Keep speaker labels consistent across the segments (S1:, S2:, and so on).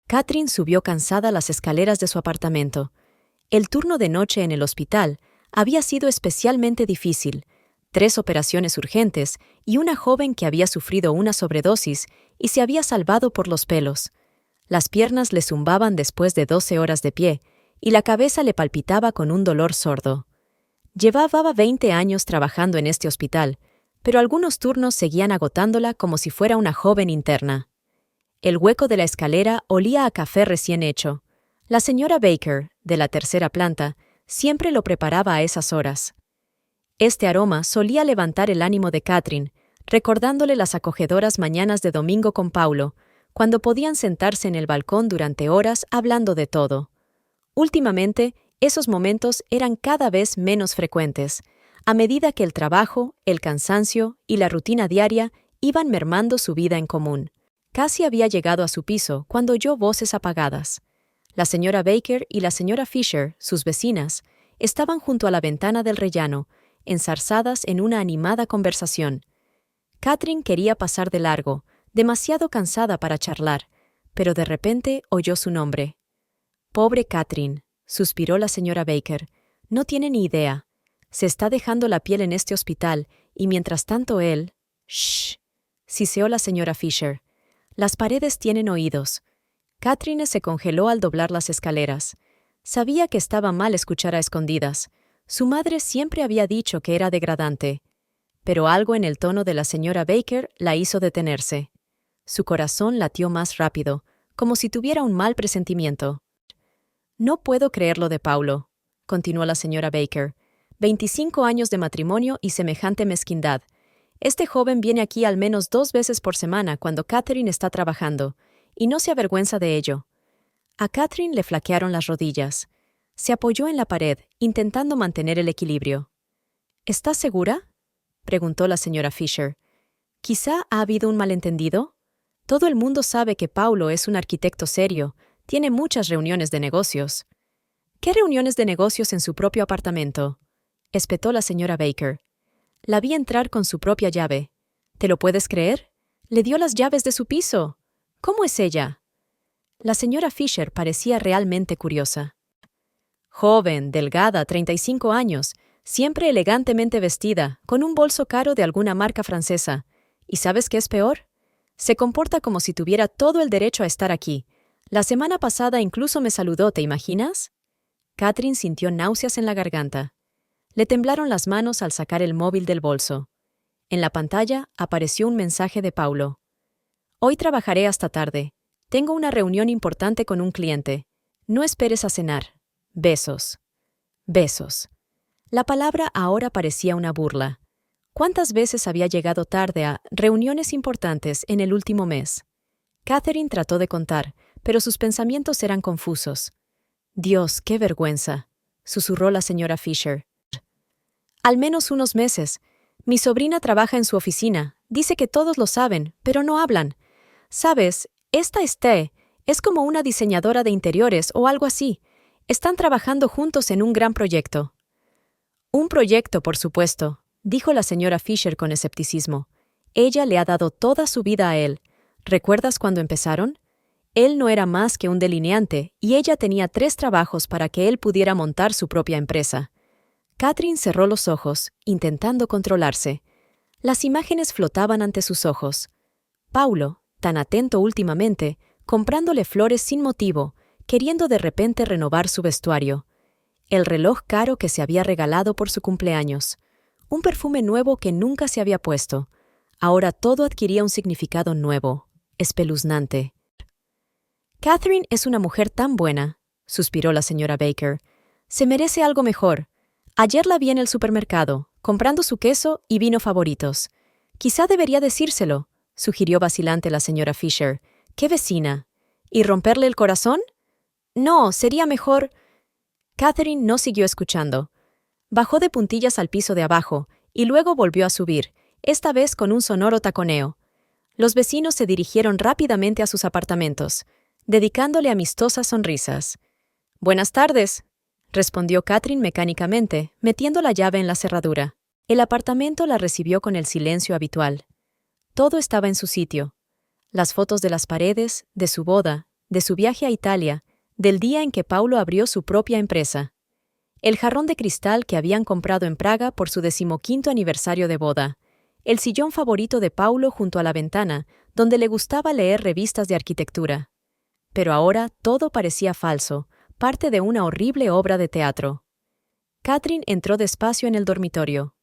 S1: Catherine subió cansada las escaleras de su apartamento. El turno de noche en el hospital había sido especialmente difícil. 3 operaciones urgentes y una joven que había sufrido una sobredosis y se había salvado por los pelos. Las piernas le zumbaban después de 12 horas de pie y la cabeza le palpitaba con un dolor sordo. Llevaba 20 años trabajando en este hospital, pero algunos turnos seguían agotándola como si fuera una joven interna. El hueco de la escalera olía a café recién hecho. La señora Baker, de la 3ª planta, siempre lo preparaba a esas horas. Este aroma solía levantar el ánimo de Catherine, recordándole las acogedoras mañanas de domingo con Paulo, cuando podían sentarse en el balcón durante horas hablando de todo. Últimamente, esos momentos eran cada vez menos frecuentes, a medida que el trabajo, el cansancio y la rutina diaria iban mermando su vida en común. Casi había llegado a su piso cuando oyó voces apagadas. La señora Baker y la señora Fisher, sus vecinas, estaban junto a la ventana del rellano, enzarzadas en una animada conversación. Catherine quería pasar de largo, demasiado cansada para charlar, pero de repente oyó su nombre. «Pobre Catherine», suspiró la señora Baker, «no tiene ni idea. Se está dejando la piel en este hospital, y mientras tanto él...» «Shh», siseó la señora Fisher. «Las paredes tienen oídos». Catherine se congeló al doblar las escaleras. Sabía que estaba mal escuchar a escondidas. Su madre siempre había dicho que era degradante. Pero algo en el tono de la señora Baker la hizo detenerse. Su corazón latió más rápido, como si tuviera un mal presentimiento. «No puedo creerlo de Paulo», continuó la señora Baker. 25 años de matrimonio y semejante mezquindad. Este joven viene aquí al menos 2 veces por semana cuando Catherine está trabajando, y no se avergüenza de ello. A Catherine le flaquearon las rodillas. Se apoyó en la pared, intentando mantener el equilibrio. «¿Estás segura?», preguntó la señora Fisher. «¿Quizá ha habido un malentendido? Todo el mundo sabe que Paulo es un arquitecto serio, tiene muchas reuniones de negocios». «¿Qué reuniones de negocios en su propio apartamento?», espetó la señora Baker. «La vi entrar con su propia llave. ¿Te lo puedes creer? Le dio las llaves de su piso. ¿Cómo es ella?». La señora Fisher parecía realmente curiosa. Joven, delgada, 35 años, siempre elegantemente vestida, con un bolso caro de alguna marca francesa. ¿Y sabes qué es peor? Se comporta como si tuviera todo el derecho a estar aquí. La semana pasada incluso me saludó, ¿te imaginas? Catherine sintió náuseas en la garganta. Le temblaron las manos al sacar el móvil del bolso. En la pantalla apareció un mensaje de Paulo. «Hoy trabajaré hasta tarde. Tengo una reunión importante con un cliente. No esperes a cenar. Besos». Besos. La palabra ahora parecía una burla. ¿Cuántas veces había llegado tarde a reuniones importantes en el último mes? Catherine trató de contar, pero sus pensamientos eran confusos. «Dios, qué vergüenza», susurró la señora Fisher. «Al menos unos meses. Mi sobrina trabaja en su oficina. Dice que todos lo saben, pero no hablan. ¿Sabes? Esta Esté es como una diseñadora de interiores o algo así. Están trabajando juntos en un gran proyecto». «Un proyecto, por supuesto», dijo la señora Fisher con escepticismo. «Ella le ha dado toda su vida a él. ¿Recuerdas cuando empezaron? Él no era más que un delineante y ella tenía 3 trabajos para que él pudiera montar su propia empresa». Catherine cerró los ojos, intentando controlarse. Las imágenes flotaban ante sus ojos. Paulo, tan atento últimamente, comprándole flores sin motivo, queriendo de repente renovar su vestuario. El reloj caro que se había regalado por su cumpleaños. Un perfume nuevo que nunca se había puesto. Ahora todo adquiría un significado nuevo, espeluznante. «Catherine es una mujer tan buena», suspiró la señora Baker. «Se merece algo mejor. Ayer la vi en el supermercado, comprando su queso y vino favoritos. Quizá debería decírselo», sugirió vacilante la señora Fisher. «¿Qué vecina? ¿Y romperle el corazón? No, sería mejor...» Catherine no siguió escuchando. Bajó de puntillas al piso de abajo y luego volvió a subir, esta vez con un sonoro taconeo. Los vecinos se dirigieron rápidamente a sus apartamentos, dedicándole amistosas sonrisas. «Buenas tardes», respondió Catherine mecánicamente, metiendo la llave en la cerradura. El apartamento la recibió con el silencio habitual. Todo estaba en su sitio. Las fotos de las paredes, de su boda, de su viaje a Italia, del día en que Paulo abrió su propia empresa. El jarrón de cristal que habían comprado en Praga por su 15º aniversario de boda. El sillón favorito de Paulo junto a la ventana, donde le gustaba leer revistas de arquitectura. Pero ahora todo parecía falso, parte de una horrible obra de teatro. Catherine entró despacio en el dormitorio.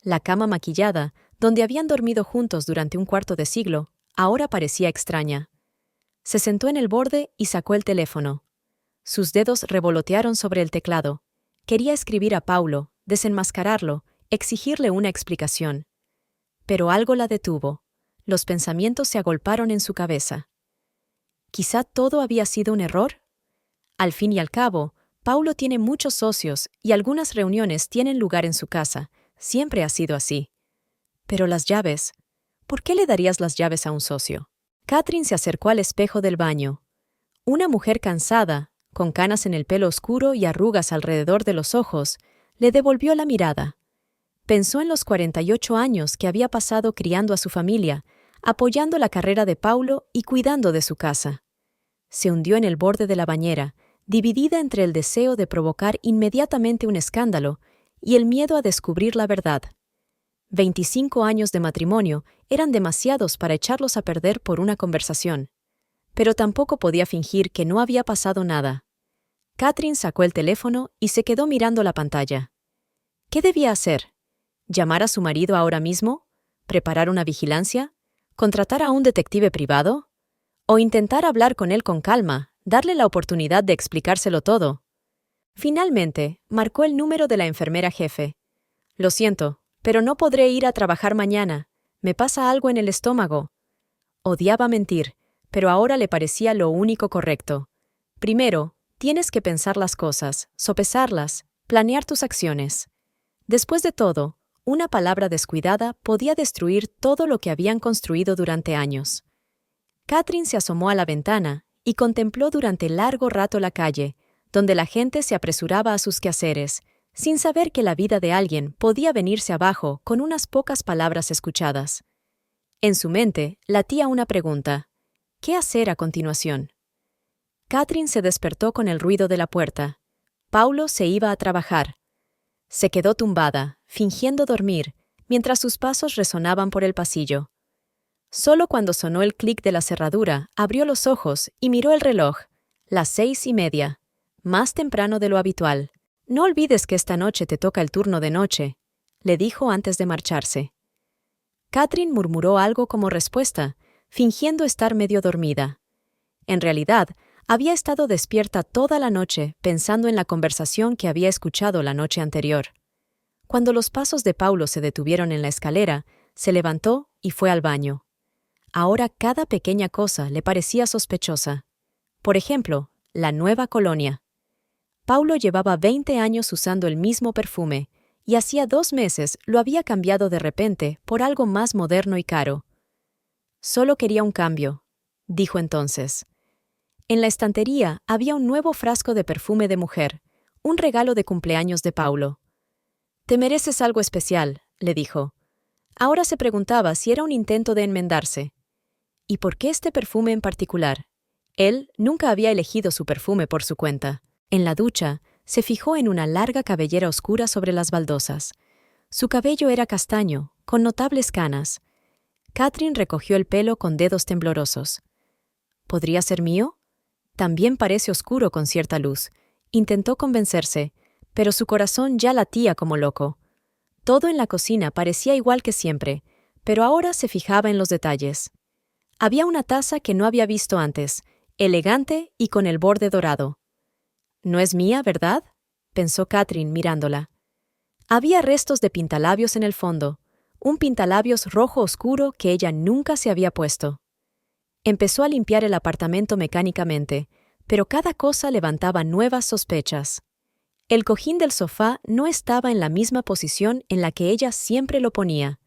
S1: La cama maquillada, donde habían dormido juntos durante un cuarto de siglo, ahora parecía extraña. Se sentó en el borde y sacó el teléfono. Sus dedos revolotearon sobre el teclado. Quería escribir a Paulo, desenmascararlo, exigirle una explicación. Pero algo la detuvo. Los pensamientos se agolparon en su cabeza. ¿Quizá todo había sido un error? Al fin y al cabo, Paulo tiene muchos socios y algunas reuniones tienen lugar en su casa. Siempre ha sido así. Pero las llaves, ¿por qué le darías las llaves a un socio? Catherine se acercó al espejo del baño. Una mujer cansada, con canas en el pelo oscuro y arrugas alrededor de los ojos, le devolvió la mirada. Pensó en los 48 años que había pasado criando a su familia, apoyando la carrera de Paulo y cuidando de su casa. Se hundió en el borde de la bañera, dividida entre el deseo de provocar inmediatamente un escándalo y el miedo a descubrir la verdad. 25 años de matrimonio eran demasiados para echarlos a perder por una conversación. Pero tampoco podía fingir que no había pasado nada. Catherine sacó el teléfono y se quedó mirando la pantalla. ¿Qué debía hacer? ¿Llamar a su marido ahora mismo? ¿Preparar una vigilancia? ¿Contratar a un detective privado? ¿O intentar hablar con él con calma, darle la oportunidad de explicárselo todo? Finalmente, marcó el número de la enfermera jefe. Lo siento, pero no podré ir a trabajar mañana. Me pasa algo en el estómago. Odiaba mentir, pero ahora le parecía lo único correcto. Primero, tienes que pensar las cosas, sopesarlas, planear tus acciones. Después de todo, una palabra descuidada podía destruir todo lo que habían construido durante años. Catherine se asomó a la ventana y contempló durante largo rato la calle, donde la gente se apresuraba a sus quehaceres, sin saber que la vida de alguien podía venirse abajo con unas pocas palabras escuchadas. En su mente latía una pregunta: ¿qué hacer a continuación? Catherine se despertó con el ruido de la puerta. Paulo se iba a trabajar. Se quedó tumbada, fingiendo dormir, mientras sus pasos resonaban por el pasillo. Solo cuando sonó el clic de la cerradura, abrió los ojos y miró el reloj. Las 6:30, más temprano de lo habitual. «No olvides que esta noche te toca el turno de noche», le dijo antes de marcharse. Catherine murmuró algo como respuesta, fingiendo estar medio dormida. En realidad, había estado despierta toda la noche pensando en la conversación que había escuchado la noche anterior. Cuando los pasos de Paulo se detuvieron en la escalera, se levantó y fue al baño. Ahora cada pequeña cosa le parecía sospechosa. Por ejemplo, la nueva colonia. Paulo llevaba 20 años usando el mismo perfume, y hacía 2 meses lo había cambiado de repente por algo más moderno y caro. Solo quería un cambio, dijo entonces. En la estantería había un nuevo frasco de perfume de mujer, un regalo de cumpleaños de Paulo. «Te mereces algo especial», le dijo. Ahora se preguntaba si era un intento de enmendarse. ¿Y por qué este perfume en particular? Él nunca había elegido su perfume por su cuenta. En la ducha, se fijó en una larga cabellera oscura sobre las baldosas. Su cabello era castaño, con notables canas. Catherine recogió el pelo con dedos temblorosos. ¿Podría ser mío? También parece oscuro con cierta luz. Intentó convencerse, pero su corazón ya latía como loco. Todo en la cocina parecía igual que siempre, pero ahora se fijaba en los detalles. Había una taza que no había visto antes, elegante y con el borde dorado. «No es mía, ¿verdad?», pensó Catherine mirándola. Había restos de pintalabios en el fondo, un pintalabios rojo oscuro que ella nunca se había puesto. Empezó a limpiar el apartamento mecánicamente, pero cada cosa levantaba nuevas sospechas. El cojín del sofá no estaba en la misma posición en la que ella siempre lo ponía.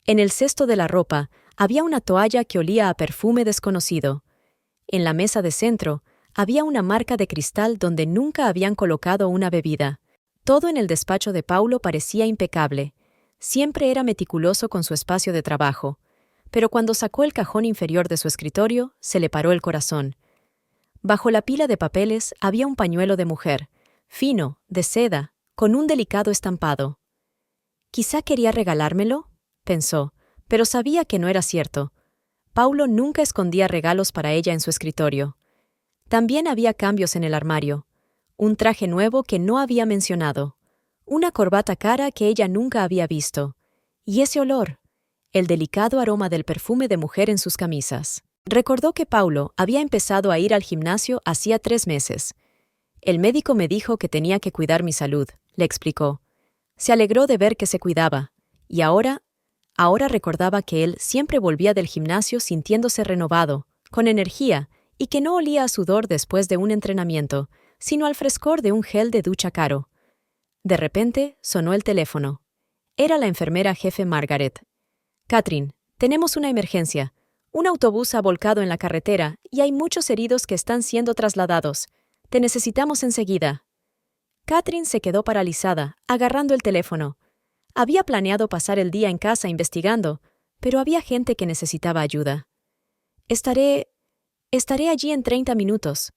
S1: En el cesto de la ropa había una toalla que olía a perfume desconocido. En la mesa de centro había una marca de cristal donde nunca habían colocado una bebida. Todo en el despacho de Paulo parecía impecable. Siempre era meticuloso con su espacio de trabajo. Pero cuando sacó el cajón inferior de su escritorio, se le paró el corazón. Bajo la pila de papeles había un pañuelo de mujer, fino, de seda, con un delicado estampado. «Quizá quería regalármelo», pensó, pero sabía que no era cierto. Paulo nunca escondía regalos para ella en su escritorio. También había cambios en el armario. Un traje nuevo que no había mencionado. Una corbata cara que ella nunca había visto. Y ese olor, el delicado aroma del perfume de mujer en sus camisas. Recordó que Paulo había empezado a ir al gimnasio hacía 3 meses. «El médico me dijo que tenía que cuidar mi salud», le explicó. Se alegró de ver que se cuidaba, y ahora recordaba que él siempre volvía del gimnasio sintiéndose renovado, con energía, y que no olía a sudor después de un entrenamiento, sino al frescor de un gel de ducha caro. De repente sonó el teléfono. Era la enfermera jefe Margaret. «Catherine, tenemos una emergencia. Un autobús ha volcado en la carretera y hay muchos heridos que están siendo trasladados. Te necesitamos enseguida». Catherine se quedó paralizada, agarrando el teléfono. Había planeado pasar el día en casa investigando, pero había gente que necesitaba ayuda. Estaré allí en 30 minutos»,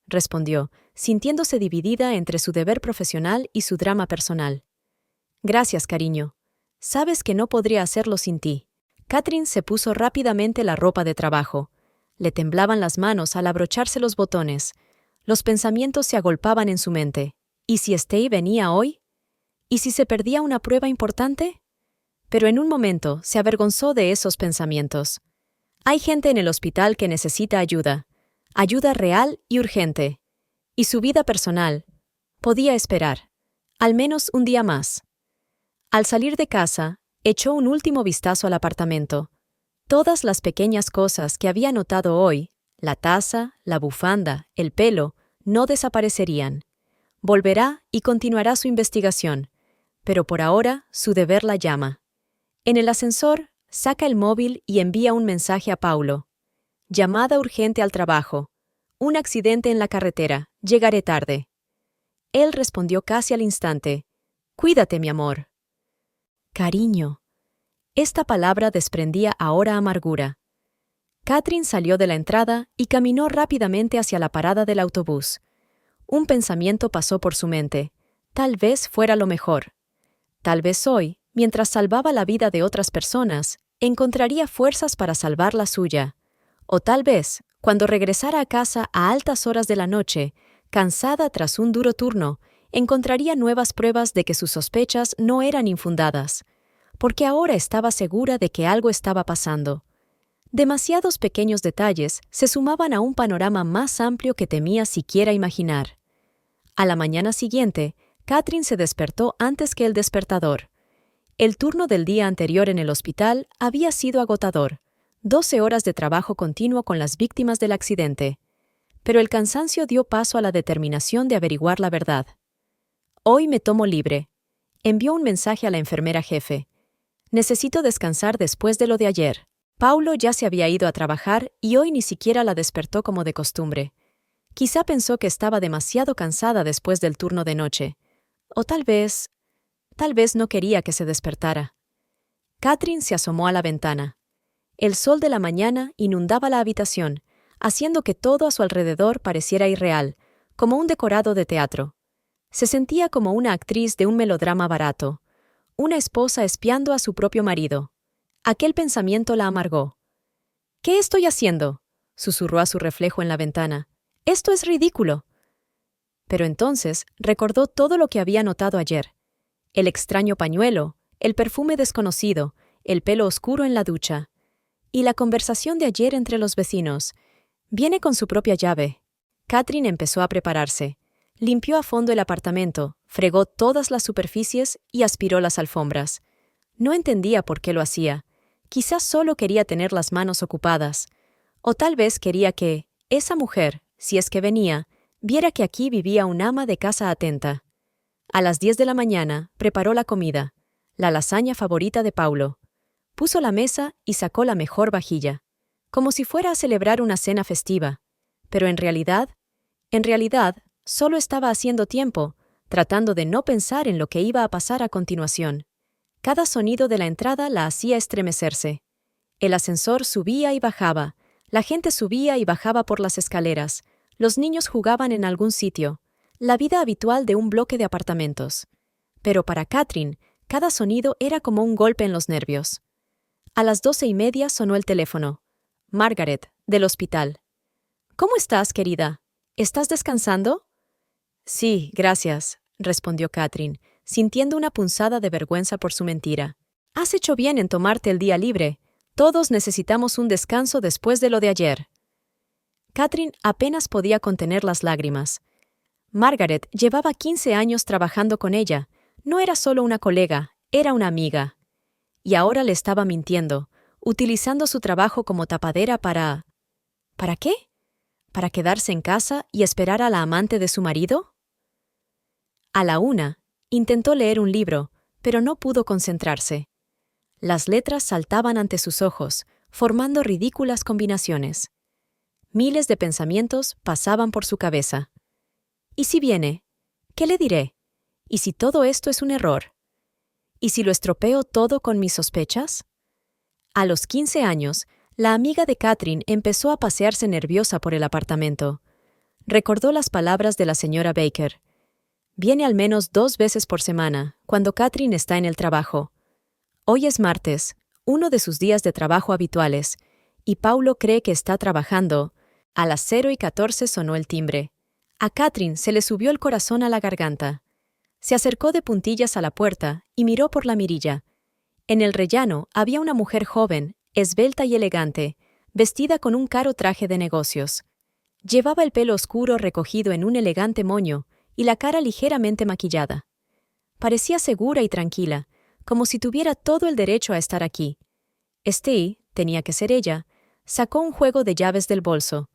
S1: respondió, sintiéndose dividida entre su deber profesional y su drama personal. «Gracias, cariño. Sabes que no podría hacerlo sin ti». Catherine se puso rápidamente la ropa de trabajo. Le temblaban las manos al abrocharse los botones. Los pensamientos se agolpaban en su mente. ¿Y si Steve venía hoy? ¿Y si se perdía una prueba importante? Pero en un momento se avergonzó de esos pensamientos. Hay gente en el hospital que necesita ayuda real y urgente. Y su vida personal podía esperar, al menos un día más. Al salir de casa, echó un último vistazo al apartamento. Todas las pequeñas cosas que había notado hoy, la taza, la bufanda, el pelo, no desaparecerían. Volverá y continuará su investigación, pero por ahora su deber la llama. En el ascensor, saca el móvil y envía un mensaje a Paulo. «Llamada urgente al trabajo. Un accidente en la carretera. Llegaré tarde». Él respondió casi al instante. «Cuídate, mi amor». Cariño. Esta palabra desprendía ahora amargura. Catherine salió de la entrada y caminó rápidamente hacia la parada del autobús. Un pensamiento pasó por su mente. Tal vez fuera lo mejor. Tal vez hoy, mientras salvaba la vida de otras personas, encontraría fuerzas para salvar la suya. O tal vez, cuando regresara a casa a altas horas de la noche, cansada tras un duro turno, encontraría nuevas pruebas de que sus sospechas no eran infundadas, porque ahora estaba segura de que algo estaba pasando. Demasiados pequeños detalles se sumaban a un panorama más amplio que temía siquiera imaginar. A la mañana siguiente, Catherine se despertó antes que el despertador. El turno del día anterior en el hospital había sido agotador, 12 horas de trabajo continuo con las víctimas del accidente. Pero el cansancio dio paso a la determinación de averiguar la verdad. «Hoy me tomo libre», envió un mensaje a la enfermera jefe. «Necesito descansar después de lo de ayer». Paulo ya se había ido a trabajar y hoy ni siquiera la despertó como de costumbre. Quizá pensó que estaba demasiado cansada después del turno de noche. O tal vez no quería que se despertara. Catherine se asomó a la ventana. El sol de la mañana inundaba la habitación, haciendo que todo a su alrededor pareciera irreal, como un decorado de teatro. Se sentía como una actriz de un melodrama barato, una esposa espiando a su propio marido. Aquel pensamiento la amargó. «¿Qué estoy haciendo?», susurró a su reflejo en la ventana. «Esto es ridículo». Pero entonces recordó todo lo que había notado ayer. El extraño pañuelo, el perfume desconocido, el pelo oscuro en la ducha. Y la conversación de ayer entre los vecinos. «Viene con su propia llave». Catherine empezó a prepararse. Limpió a fondo el apartamento, fregó todas las superficies y aspiró las alfombras. No entendía por qué lo hacía. Quizás solo quería tener las manos ocupadas. O tal vez quería que esa mujer, si es que venía, viera que aquí vivía un ama de casa atenta. A las 10 de la mañana preparó la comida, la lasaña favorita de Paulo. Puso la mesa y sacó la mejor vajilla, como si fuera a celebrar una cena festiva. Pero en realidad, solo estaba haciendo tiempo, tratando de no pensar en lo que iba a pasar a continuación. Cada sonido de la entrada la hacía estremecerse. El ascensor subía y bajaba, la gente subía y bajaba por las escaleras, Los niños jugaban en algún sitio, la vida habitual de un bloque de apartamentos. Pero para Catherine, cada sonido era como un golpe en los nervios. A las 12:30 sonó el teléfono. Margaret, del hospital. «¿Cómo estás, querida? ¿Estás descansando?» «Sí, gracias», respondió Catherine, sintiendo una punzada de vergüenza por su mentira. «Has hecho bien en tomarte el día libre. Todos necesitamos un descanso después de lo de ayer». Catherine apenas podía contener las lágrimas. Margaret llevaba 15 años trabajando con ella. No era solo una colega, era una amiga. Y ahora le estaba mintiendo, utilizando su trabajo como tapadera para... ¿Para qué? ¿Para quedarse en casa y esperar a la amante de su marido? A la 1, intentó leer un libro, pero no pudo concentrarse. Las letras saltaban ante sus ojos, formando ridículas combinaciones. Miles de pensamientos pasaban por su cabeza. ¿Y si viene? ¿Qué le diré? ¿Y si todo esto es un error? ¿Y si lo estropeo todo con mis sospechas? A los 15 años, la amiga de Catherine empezó a pasearse nerviosa por el apartamento. Recordó las palabras de la señora Baker. Viene al menos 2 veces por semana, cuando Catherine está en el trabajo. Hoy es martes, uno de sus días de trabajo habituales, y Paulo cree que está trabajando. A las 0:14 sonó el timbre. A Catherine se le subió el corazón a la garganta. Se acercó de puntillas a la puerta y miró por la mirilla. En el rellano había una mujer joven, esbelta y elegante, vestida con un caro traje de negocios. Llevaba el pelo oscuro recogido en un elegante moño y la cara ligeramente maquillada. Parecía segura y tranquila, como si tuviera todo el derecho a estar aquí. Steve, tenía que ser ella, sacó un juego de llaves del bolso.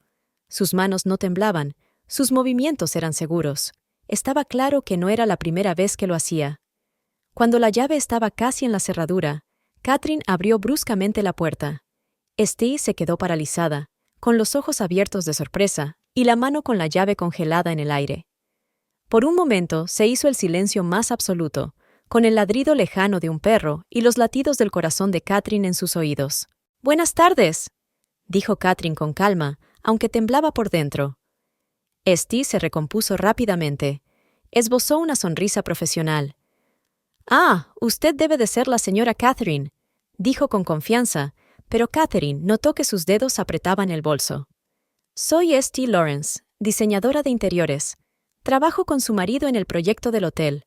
S1: Sus manos no temblaban, sus movimientos eran seguros. Estaba claro que no era la primera vez que lo hacía. Cuando la llave estaba casi en la cerradura, Catherine abrió bruscamente la puerta. Steve se quedó paralizada, con los ojos abiertos de sorpresa y la mano con la llave congelada en el aire. Por un momento se hizo el silencio más absoluto, con el ladrido lejano de un perro y los latidos del corazón de Catherine en sus oídos. «Buenas tardes», dijo Catherine con calma, aunque temblaba por dentro. Steve se recompuso rápidamente. Esbozó una sonrisa profesional. «Ah, usted debe de ser la señora Catherine», dijo con confianza, pero Catherine notó que sus dedos apretaban el bolso. «Soy Steve Lawrence, diseñadora de interiores. Trabajo con su marido en el proyecto del hotel».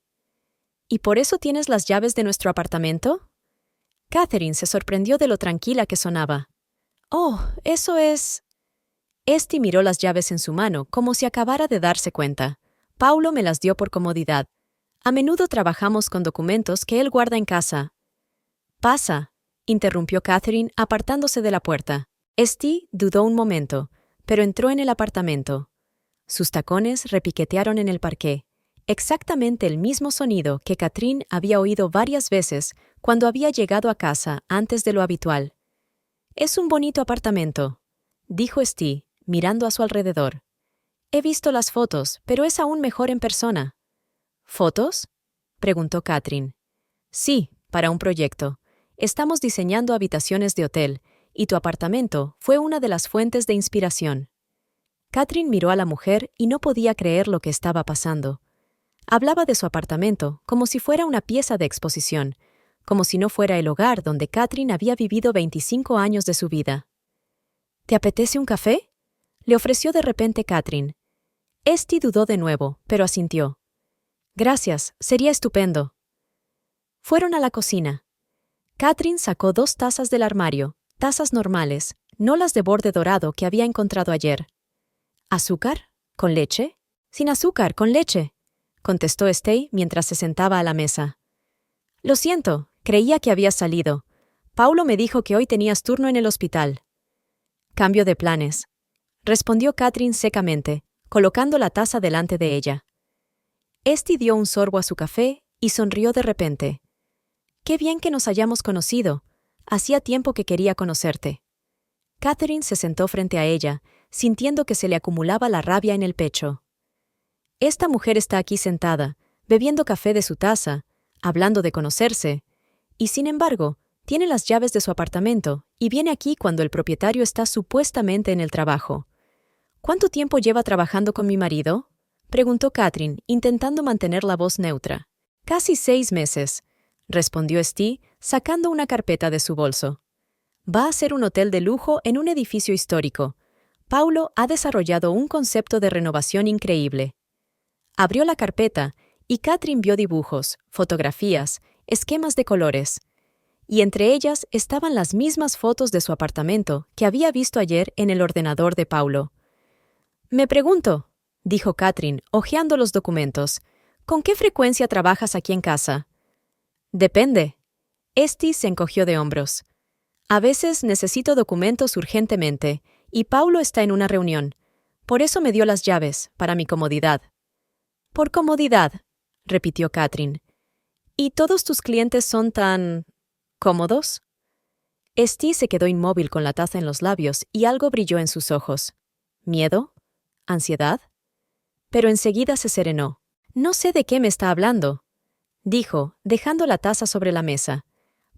S1: «¿Y por eso tienes las llaves de nuestro apartamento?» Catherine se sorprendió de lo tranquila que sonaba. «Oh, eso es...» Steve miró las llaves en su mano como si acabara de darse cuenta. «Paulo me las dio por comodidad. A menudo trabajamos con documentos que él guarda en casa». «Pasa», interrumpió Catherine apartándose de la puerta. Steve dudó un momento, pero entró en el apartamento. Sus tacones repiquetearon en el parqué, exactamente el mismo sonido que Catherine había oído varias veces cuando había llegado a casa antes de lo habitual. «Es un bonito apartamento», dijo Steve, mirando a su alrededor. «He visto las fotos, pero es aún mejor en persona». «¿Fotos?», preguntó Catherine. «Sí, para un proyecto. Estamos diseñando habitaciones de hotel, y tu apartamento fue una de las fuentes de inspiración». Catherine miró a la mujer y no podía creer lo que estaba pasando. Hablaba de su apartamento como si fuera una pieza de exposición, como si no fuera el hogar donde Catherine había vivido 25 años de su vida. «¿Te apetece un café?», le ofreció de repente Catherine. Steve dudó de nuevo, pero asintió. «Gracias, sería estupendo». Fueron a la cocina. Catherine sacó 2 tazas del armario, tazas normales, no las de borde dorado que había encontrado ayer. «¿Azúcar? ¿Con leche?» «Sin azúcar, con leche», contestó Steve mientras se sentaba a la mesa. «Lo siento, creía que habías salido. Paulo me dijo que hoy tenías turno en el hospital». «Cambio de planes», respondió Catherine secamente, colocando la taza delante de ella. Steve dio un sorbo a su café y sonrió de repente. «Qué bien que nos hayamos conocido. Hacía tiempo que quería conocerte». Catherine se sentó frente a ella, sintiendo que se le acumulaba la rabia en el pecho. «Esta mujer está aquí sentada, bebiendo café de su taza, hablando de conocerse, y sin embargo, tiene las llaves de su apartamento y viene aquí cuando el propietario está supuestamente en el trabajo. ¿Cuánto tiempo lleva trabajando con mi marido? Preguntó Catherine, intentando mantener la voz neutra. Casi 6 meses, respondió Steve, sacando una carpeta de su bolso. Va a ser un hotel de lujo en un edificio histórico. Paulo ha desarrollado un concepto de renovación increíble. Abrió la carpeta y Catherine vio dibujos, fotografías, esquemas de colores. Y entre ellas estaban las mismas fotos de su apartamento que había visto ayer en el ordenador de Paulo. Me pregunto, dijo Catherine, hojeando los documentos, ¿con qué frecuencia trabajas aquí en casa? Depende. Steve se encogió de hombros. A veces necesito documentos urgentemente, y Paulo está en una reunión. Por eso me dio las llaves, para mi comodidad. Por comodidad, repitió Catherine. ¿Y todos tus clientes son tan cómodos? Steve se quedó inmóvil con la taza en los labios y algo brilló en sus ojos. ¿Miedo? ¿Ansiedad? Pero enseguida se serenó. No sé de qué me está hablando, dijo, dejando la taza sobre la mesa.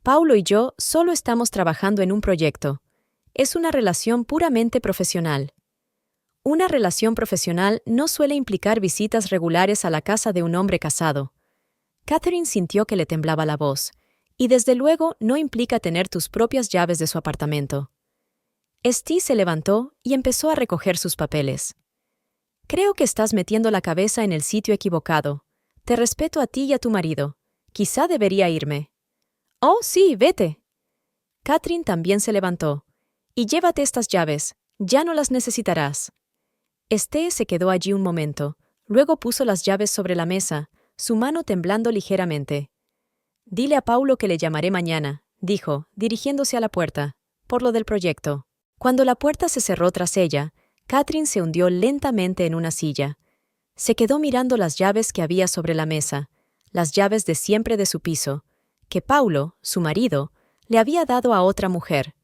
S1: Paulo y yo solo estamos trabajando en un proyecto. Es una relación puramente profesional. Una relación profesional no suele implicar visitas regulares a la casa de un hombre casado. Catherine sintió que le temblaba la voz, y desde luego no implica tener tus propias llaves de su apartamento. Steve se levantó y empezó a recoger sus papeles. Creo que estás metiendo la cabeza en el sitio equivocado. Te respeto a ti y a tu marido. Quizá debería irme. Oh, sí, vete. Catherine también se levantó. Y llévate estas llaves. Ya no las necesitarás. Steve se quedó allí un momento. Luego puso las llaves sobre la mesa, su mano temblando ligeramente. Dile a Paulo que le llamaré mañana, dijo, dirigiéndose a la puerta, por lo del proyecto. Cuando la puerta se cerró tras ella, Catherine se hundió lentamente en una silla. Se quedó mirando las llaves que había sobre la mesa, las llaves de siempre de su piso, que Paulo, su marido, le había dado a otra mujer.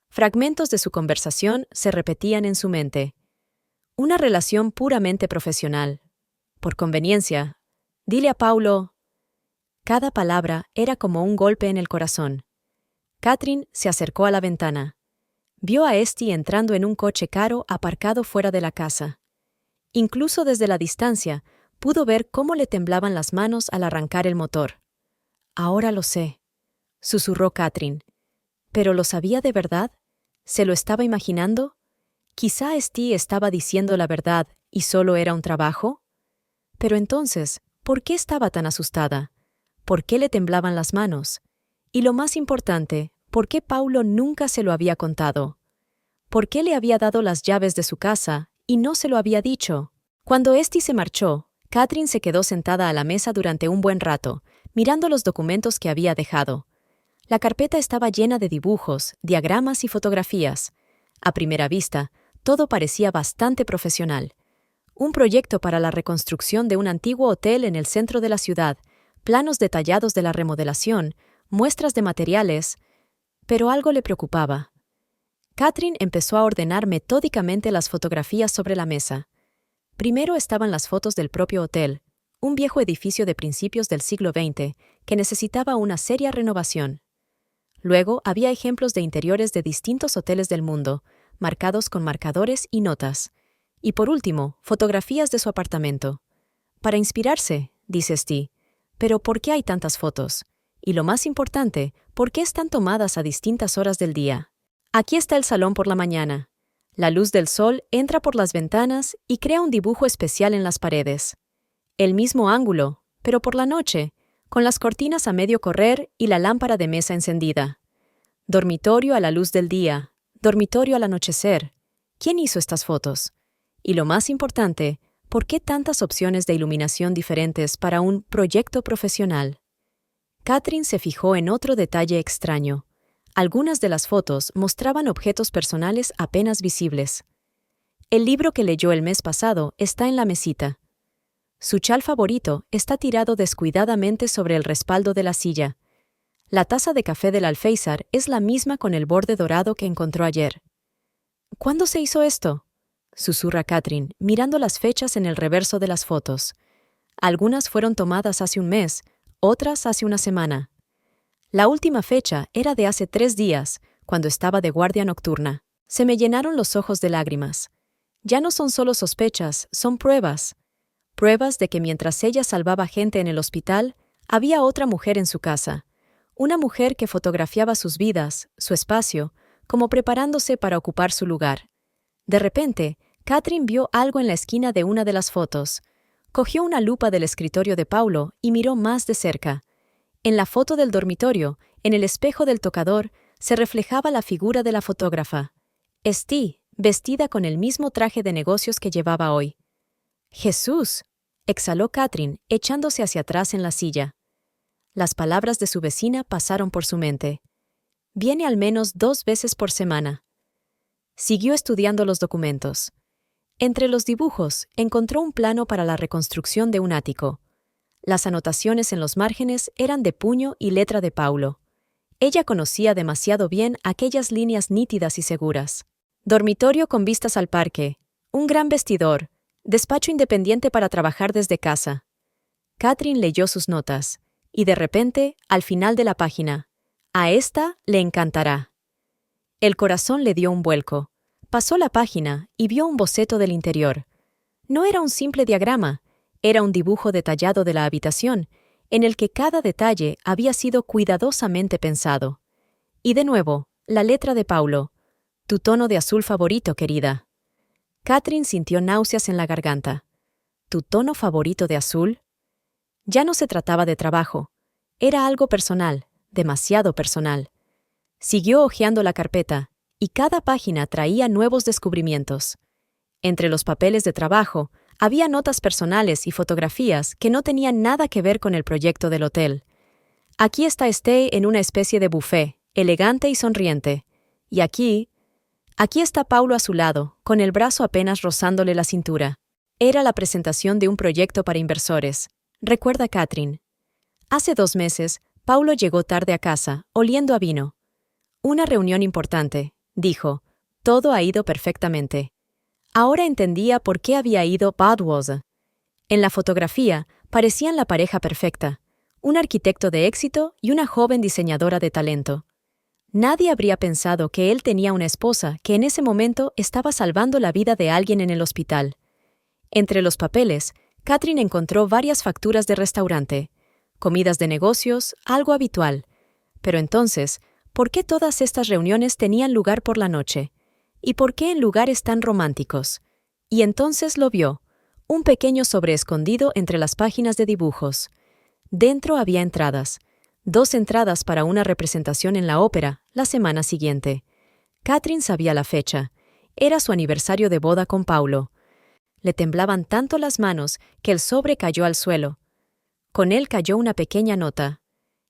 S1: Fragmentos de su conversación se repetían en su mente. Una relación puramente profesional. Por conveniencia, dile a Paulo. Cada palabra era como un golpe en el corazón. Catherine se acercó a la ventana. Vio a Steve entrando en un coche caro aparcado fuera de la casa. Incluso desde la distancia, pudo ver cómo le temblaban las manos al arrancar el motor. Ahora lo sé, susurró Catherine. ¿Pero lo sabía de verdad? ¿Se lo estaba imaginando? Quizá Steve estaba diciendo la verdad y solo era un trabajo. Pero entonces, ¿por qué estaba tan asustada? ¿Por qué le temblaban las manos? Y lo más importante, ¿por qué Paulo nunca se lo había contado? ¿Por qué le había dado las llaves de su casa y no se lo había dicho? Cuando Steve se marchó, Catherine se quedó sentada a la mesa durante un buen rato, mirando los documentos que había dejado. La carpeta estaba llena de dibujos, diagramas y fotografías. A primera vista, todo parecía bastante profesional. Un proyecto para la reconstrucción de un antiguo hotel en el centro de la ciudad, planos detallados de la remodelación, muestras de materiales, pero algo le preocupaba. Catherine empezó a ordenar metódicamente las fotografías sobre la mesa. Primero estaban las fotos del propio hotel, un viejo edificio de principios del siglo XX que necesitaba una seria renovación. Luego había ejemplos de interiores de distintos hoteles del mundo, marcados con marcadores y notas. Y por último, fotografías de su apartamento. Para inspirarse, dice Steve. Pero ¿por qué hay tantas fotos? Y lo más importante, ¿por qué están tomadas a distintas horas del día? Aquí está el salón por la mañana. La luz del sol entra por las ventanas y crea un dibujo especial en las paredes. El mismo ángulo, pero por la noche, con las cortinas a medio correr y la lámpara de mesa encendida. Dormitorio a la luz del día, dormitorio al anochecer. ¿Quién hizo estas fotos? Y lo más importante, ¿por qué tantas opciones de iluminación diferentes para un proyecto profesional? Catherine se fijó en otro detalle extraño. Algunas de las fotos mostraban objetos personales apenas visibles. El libro que leyó el mes pasado está en la mesita. Su chal favorito está tirado descuidadamente sobre el respaldo de la silla. La taza de café del alféizar es la misma con el borde dorado que encontró ayer. ¿Cuándo se hizo esto?, susurra Catherine, mirando las fechas en el reverso de las fotos. Algunas fueron tomadas hace un mes, otras hace una semana. La última fecha era de hace 3 días, cuando estaba de guardia nocturna. Se me llenaron los ojos de lágrimas. Ya no son solo sospechas, son pruebas. Pruebas de que mientras ella salvaba gente en el hospital, había otra mujer en su casa. Una mujer que fotografiaba sus vidas, su espacio, como preparándose para ocupar su lugar. De repente, Catherine vio algo en la esquina de una de las fotos. Cogió una lupa del escritorio de Paulo y miró más de cerca. En la foto del dormitorio, en el espejo del tocador, se reflejaba la figura de la fotógrafa. Estí, vestida con el mismo traje de negocios que llevaba hoy. ¡Jesús!, exhaló Catherine, echándose hacia atrás en la silla. Las palabras de su vecina pasaron por su mente. Viene al menos 2 veces por semana. Siguió estudiando los documentos. Entre los dibujos, encontró un plano para la reconstrucción de un ático. Las anotaciones en los márgenes eran de puño y letra de Paulo. Ella conocía demasiado bien aquellas líneas nítidas y seguras. Dormitorio con vistas al parque, un gran vestidor, despacho independiente para trabajar desde casa. Catherine leyó sus notas, y de repente, al final de la página, «A esta le encantará». El corazón le dio un vuelco. Pasó la página y vio un boceto del interior. No era un simple diagrama, era un dibujo detallado de la habitación, en el que cada detalle había sido cuidadosamente pensado. Y de nuevo, la letra de Paulo. «Tu tono de azul favorito, querida». Catherine sintió náuseas en la garganta. ¿Tu tono favorito de azul? Ya no se trataba de trabajo. Era algo personal, demasiado personal. Siguió hojeando la carpeta, y cada página traía nuevos descubrimientos. Entre los papeles de trabajo, había notas personales y fotografías que no tenían nada que ver con el proyecto del hotel. Aquí está Estée en una especie de buffet, elegante y sonriente. Y aquí está Paulo a su lado, con el brazo apenas rozándole la cintura. Era la presentación de un proyecto para inversores. Recuerda Catherine. Hace 2 meses, Paulo llegó tarde a casa, oliendo a vino. Una reunión importante, dijo. Todo ha ido perfectamente. Ahora entendía por qué había ido Budweiser. En la fotografía, parecían la pareja perfecta. Un arquitecto de éxito y una joven diseñadora de talento. Nadie habría pensado que él tenía una esposa que en ese momento estaba salvando la vida de alguien en el hospital. Entre los papeles, Catherine encontró varias facturas de restaurante, comidas de negocios, algo habitual. Pero entonces, ¿por qué todas estas reuniones tenían lugar por la noche? ¿Y por qué en lugares tan románticos? Y entonces lo vio, un pequeño sobre escondido entre las páginas de dibujos. Dentro había entradas. 2 entradas para una representación en la ópera la semana siguiente. Catherine sabía la fecha. Era su aniversario de boda con Paulo. Le temblaban tanto las manos que el sobre cayó al suelo. Con él cayó una pequeña nota.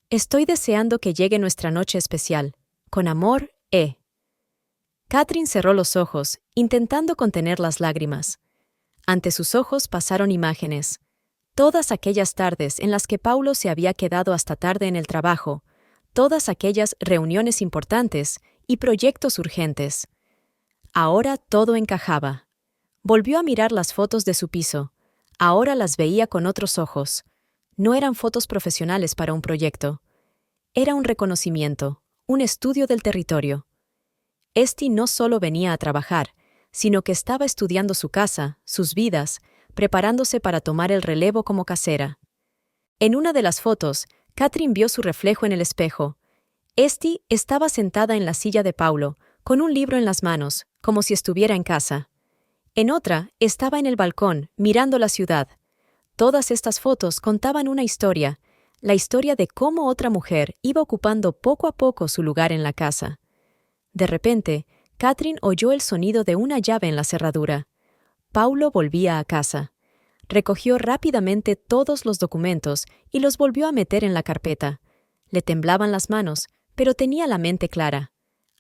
S1: «Estoy deseando que llegue nuestra noche especial. Con amor, E». Catherine cerró los ojos, intentando contener las lágrimas. Ante sus ojos pasaron imágenes. Todas aquellas tardes en las que Paulo se había quedado hasta tarde en el trabajo, todas aquellas reuniones importantes y proyectos urgentes. Ahora todo encajaba. Volvió a mirar las fotos de su piso. Ahora las veía con otros ojos. No eran fotos profesionales para un proyecto. Era un reconocimiento, un estudio del territorio. Estí no solo venía a trabajar, sino que estaba estudiando su casa, sus vidas, preparándose para tomar el relevo como casera. En una de las fotos, Catherine vio su reflejo en el espejo. Estí estaba sentada en la silla de Paulo, con un libro en las manos, como si estuviera en casa. En otra, estaba en el balcón, mirando la ciudad. Todas estas fotos contaban una historia, la historia de cómo otra mujer iba ocupando poco a poco su lugar en la casa. De repente, Catherine oyó el sonido de una llave en la cerradura. Paulo volvía a casa. Recogió rápidamente todos los documentos y los volvió a meter en la carpeta. Le temblaban las manos, pero tenía la mente clara.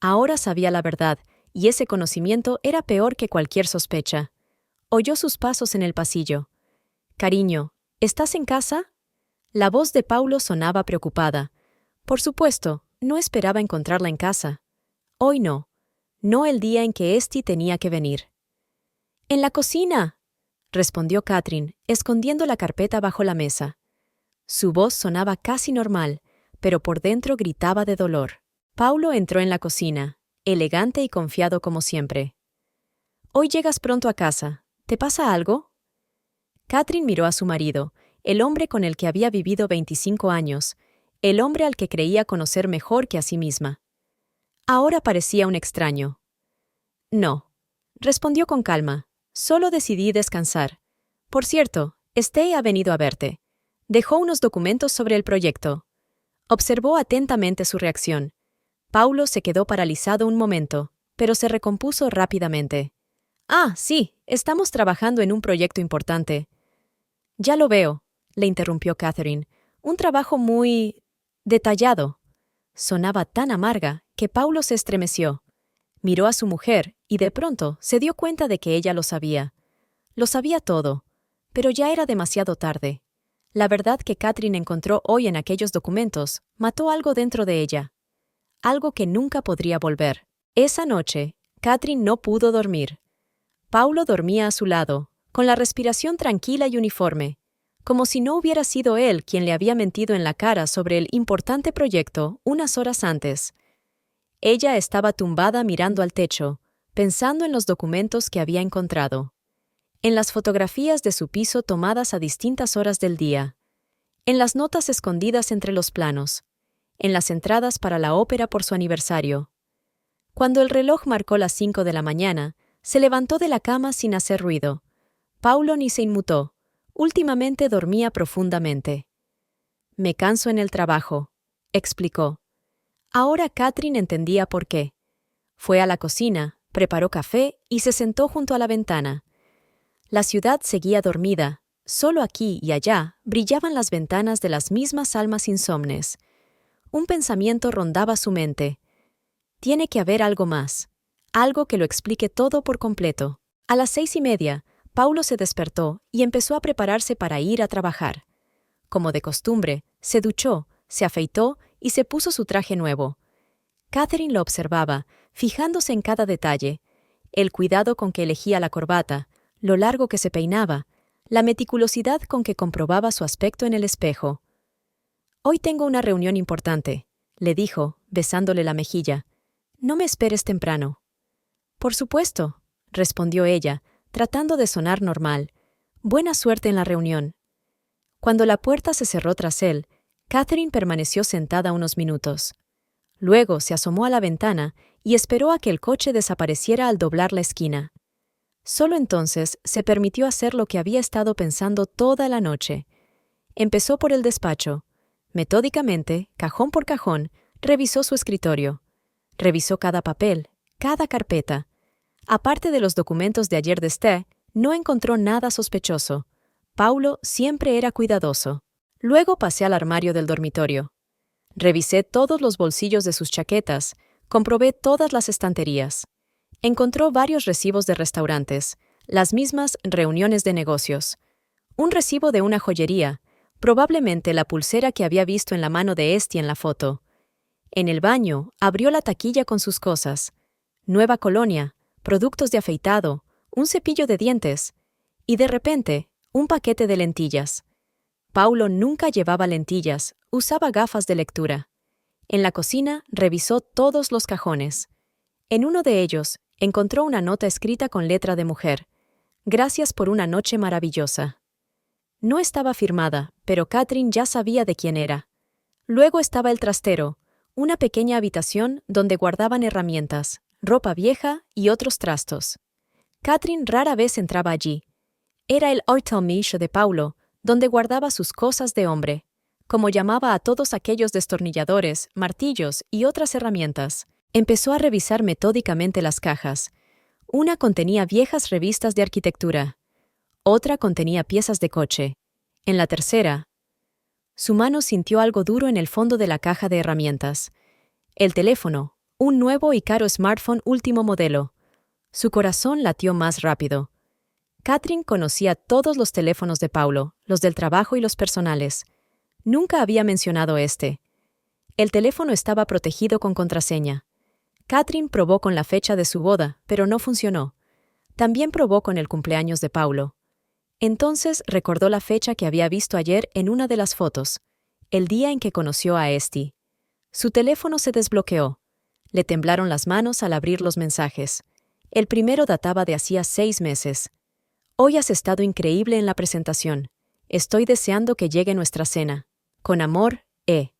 S1: Ahora sabía la verdad, y ese conocimiento era peor que cualquier sospecha. Oyó sus pasos en el pasillo. «Cariño, ¿estás en casa?» La voz de Paulo sonaba preocupada. Por supuesto, no esperaba encontrarla en casa. Hoy no. No el día en que Estí tenía que venir. «¡En la cocina!», respondió Catherine, escondiendo la carpeta bajo la mesa. Su voz sonaba casi normal, pero por dentro gritaba de dolor. Paulo entró en la cocina, elegante y confiado como siempre. Hoy llegas pronto a casa. ¿Te pasa algo? Catherine miró a su marido, el hombre con el que había vivido 25 años, el hombre al que creía conocer mejor que a sí misma. Ahora parecía un extraño. No, respondió con calma. Solo decidí descansar. Por cierto, Stay ha venido a verte. Dejó unos documentos sobre el proyecto. Observó atentamente su reacción. Paulo se quedó paralizado un momento, pero se recompuso rápidamente. Ah, sí, estamos trabajando en un proyecto importante. Ya lo veo, le interrumpió Catherine. Un trabajo muy detallado. Sonaba tan amarga que Paulo se estremeció. Miró a su mujer y de pronto se dio cuenta de que ella lo sabía. Lo sabía todo, pero ya era demasiado tarde. La verdad que Catherine encontró hoy en aquellos documentos mató algo dentro de ella. Algo que nunca podría volver. Esa noche, Catherine no pudo dormir. Paulo dormía a su lado, con la respiración tranquila y uniforme, como si no hubiera sido él quien le había mentido en la cara sobre el importante proyecto unas horas antes. Ella estaba tumbada mirando al techo, pensando en los documentos que había encontrado, en las fotografías de su piso tomadas a distintas horas del día, en las notas escondidas entre los planos, en las entradas para la ópera por su aniversario. Cuando el reloj marcó las 5 de la mañana, se levantó de la cama sin hacer ruido. Paulo ni se inmutó. Últimamente dormía profundamente. Me canso en el trabajo, explicó. Ahora Catherine entendía por qué. Fue a la cocina, preparó café y se sentó junto a la ventana. La ciudad seguía dormida. Solo aquí y allá brillaban las ventanas de las mismas almas insomnes. Un pensamiento rondaba su mente. Tiene que haber algo más. Algo que lo explique todo por completo. A las 6:30, Paulo se despertó y empezó a prepararse para ir a trabajar. Como de costumbre, se duchó, se afeitó y se puso su traje nuevo. Catherine lo observaba, fijándose en cada detalle, el cuidado con que elegía la corbata, lo largo que se peinaba, la meticulosidad con que comprobaba su aspecto en el espejo. «Hoy tengo una reunión importante», le dijo, besándole la mejilla. «No me esperes temprano». «Por supuesto», respondió ella, tratando de sonar normal. «Buena suerte en la reunión». Cuando la puerta se cerró tras él, Catherine permaneció sentada unos minutos. Luego se asomó a la ventana y esperó a que el coche desapareciera al doblar la esquina. Solo entonces se permitió hacer lo que había estado pensando toda la noche. Empezó por el despacho. Metódicamente, cajón por cajón, revisó su escritorio. Revisó cada papel, cada carpeta. Aparte de los documentos de ayer de Ste, no encontró nada sospechoso. Paulo siempre era cuidadoso. Luego pasé al armario del dormitorio. Revisé todos los bolsillos de sus chaquetas, comprobé todas las estanterías. Encontró varios recibos de restaurantes, las mismas reuniones de negocios. Un recibo de una joyería, probablemente la pulsera que había visto en la mano de Esti en la foto. En el baño, abrió la taquilla con sus cosas. Nueva colonia, productos de afeitado, un cepillo de dientes. Y de repente, un paquete de lentillas. Paulo nunca llevaba lentillas, usaba gafas de lectura. En la cocina revisó todos los cajones. En uno de ellos encontró una nota escrita con letra de mujer. Gracias por una noche maravillosa. No estaba firmada, pero Catherine ya sabía de quién era. Luego estaba el trastero, una pequeña habitación donde guardaban herramientas, ropa vieja y otros trastos. Catherine rara vez entraba allí. Era el Artelmish de Paulo, donde guardaba sus cosas de hombre, como llamaba a todos aquellos destornilladores, martillos y otras herramientas. Empezó a revisar metódicamente las cajas. Una contenía viejas revistas de arquitectura. Otra contenía piezas de coche. En la tercera, su mano sintió algo duro en el fondo de la caja de herramientas. El teléfono, un nuevo y caro smartphone último modelo. Su corazón latió más rápido. Catherine conocía todos los teléfonos de Paulo, los del trabajo y los personales. Nunca había mencionado este. El teléfono estaba protegido con contraseña. Catherine probó con la fecha de su boda, pero no funcionó. También probó con el cumpleaños de Paulo. Entonces recordó la fecha que había visto ayer en una de las fotos, el día en que conoció a Esti. Su teléfono se desbloqueó. Le temblaron las manos al abrir los mensajes. El primero databa de hacía 6 meses. Hoy has estado increíble en la presentación. Estoy deseando que llegue nuestra cena. Con amor, E.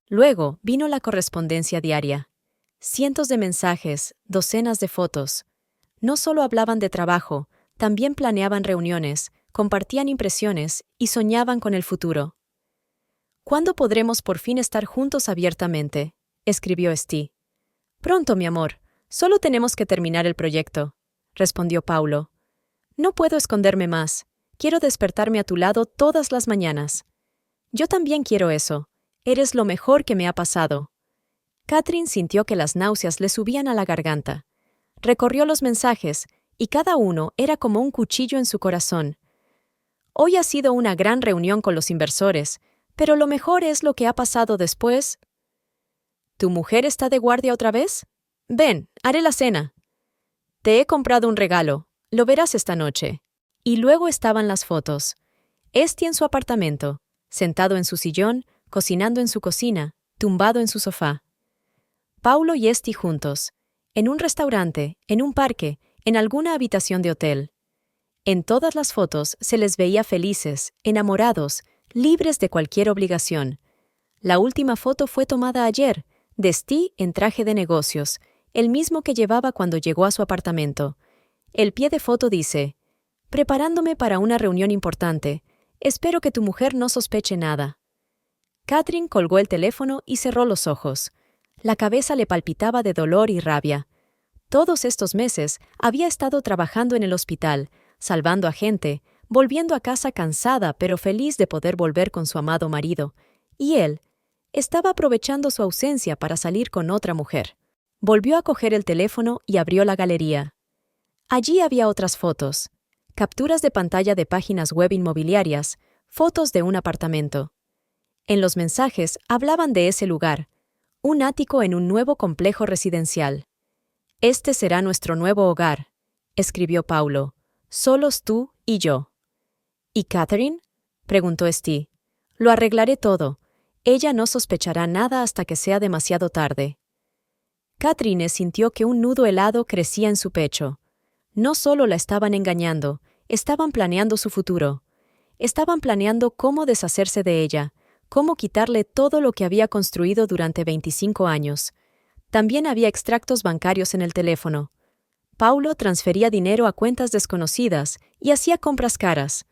S1: Luego vino la correspondencia diaria. Cientos de mensajes, docenas de fotos. No solo hablaban de trabajo, también planeaban reuniones, compartían impresiones y soñaban con el futuro. ¿Cuándo podremos por fin estar juntos abiertamente?, escribió Steve. Pronto, mi amor. Solo tenemos que terminar el proyecto, respondió Paulo. No puedo esconderme más. Quiero despertarme a tu lado todas las mañanas. Yo también quiero eso. Eres lo mejor que me ha pasado. Catherine sintió que las náuseas le subían a la garganta. Recorrió los mensajes, y cada uno era como un cuchillo en su corazón. Hoy ha sido una gran reunión con los inversores, pero lo mejor es lo que ha pasado después. ¿Tu mujer está de guardia otra vez? Ven, haré la cena. Te he comprado un regalo, lo verás esta noche. Y luego estaban las fotos. En su apartamento, sentado en su sillón, cocinando en su cocina, tumbado en su sofá. Paulo y Steve juntos, en un restaurante, en un parque, en alguna habitación de hotel. En todas las fotos se les veía felices, enamorados, libres de cualquier obligación. La última foto fue tomada ayer, de Steve en traje de negocios, el mismo que llevaba cuando llegó a su apartamento. El pie de foto dice: preparándome para una reunión importante. Espero que tu mujer no sospeche nada. Catherine colgó el teléfono y cerró los ojos. La cabeza le palpitaba de dolor y rabia. Todos estos meses había estado trabajando en el hospital, salvando a gente, volviendo a casa cansada pero feliz de poder volver con su amado marido. Y él estaba aprovechando su ausencia para salir con otra mujer. Volvió a coger el teléfono y abrió la galería. Allí había otras fotos, capturas de pantalla de páginas web inmobiliarias, fotos de un apartamento. En los mensajes hablaban de ese lugar, un ático en un nuevo complejo residencial. Este será nuestro nuevo hogar, escribió Paulo, solos tú y yo. ¿Y Catherine?, preguntó Steve. Lo arreglaré todo. Ella no sospechará nada hasta que sea demasiado tarde. Catherine sintió que un nudo helado crecía en su pecho. No solo la estaban engañando, estaban planeando su futuro. Estaban planeando cómo deshacerse de ella, cómo quitarle todo lo que había construido durante 25 años. También había extractos bancarios en el teléfono. Paulo transfería dinero a cuentas desconocidas y hacía compras caras.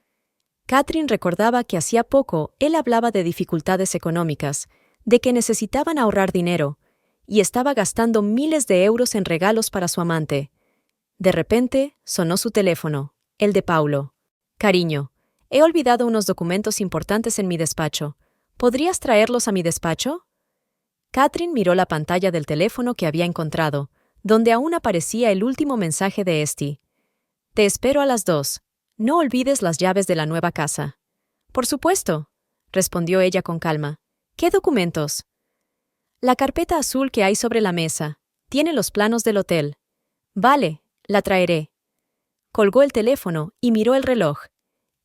S1: Catherine recordaba que hacía poco él hablaba de dificultades económicas, de que necesitaban ahorrar dinero, y estaba gastando miles de euros en regalos para su amante. De repente, sonó su teléfono, el de Paulo. Cariño, he olvidado unos documentos importantes en mi despacho. ¿Podrías traerlos a mi despacho? Catherine miró la pantalla del teléfono que había encontrado, donde aún aparecía el último mensaje de Steve. Te espero a las 2. No olvides las llaves de la nueva casa. Por supuesto, respondió ella con calma. ¿Qué documentos? La carpeta azul que hay sobre la mesa. Tiene los planos del hotel. Vale, la traeré. Colgó el teléfono y miró el reloj.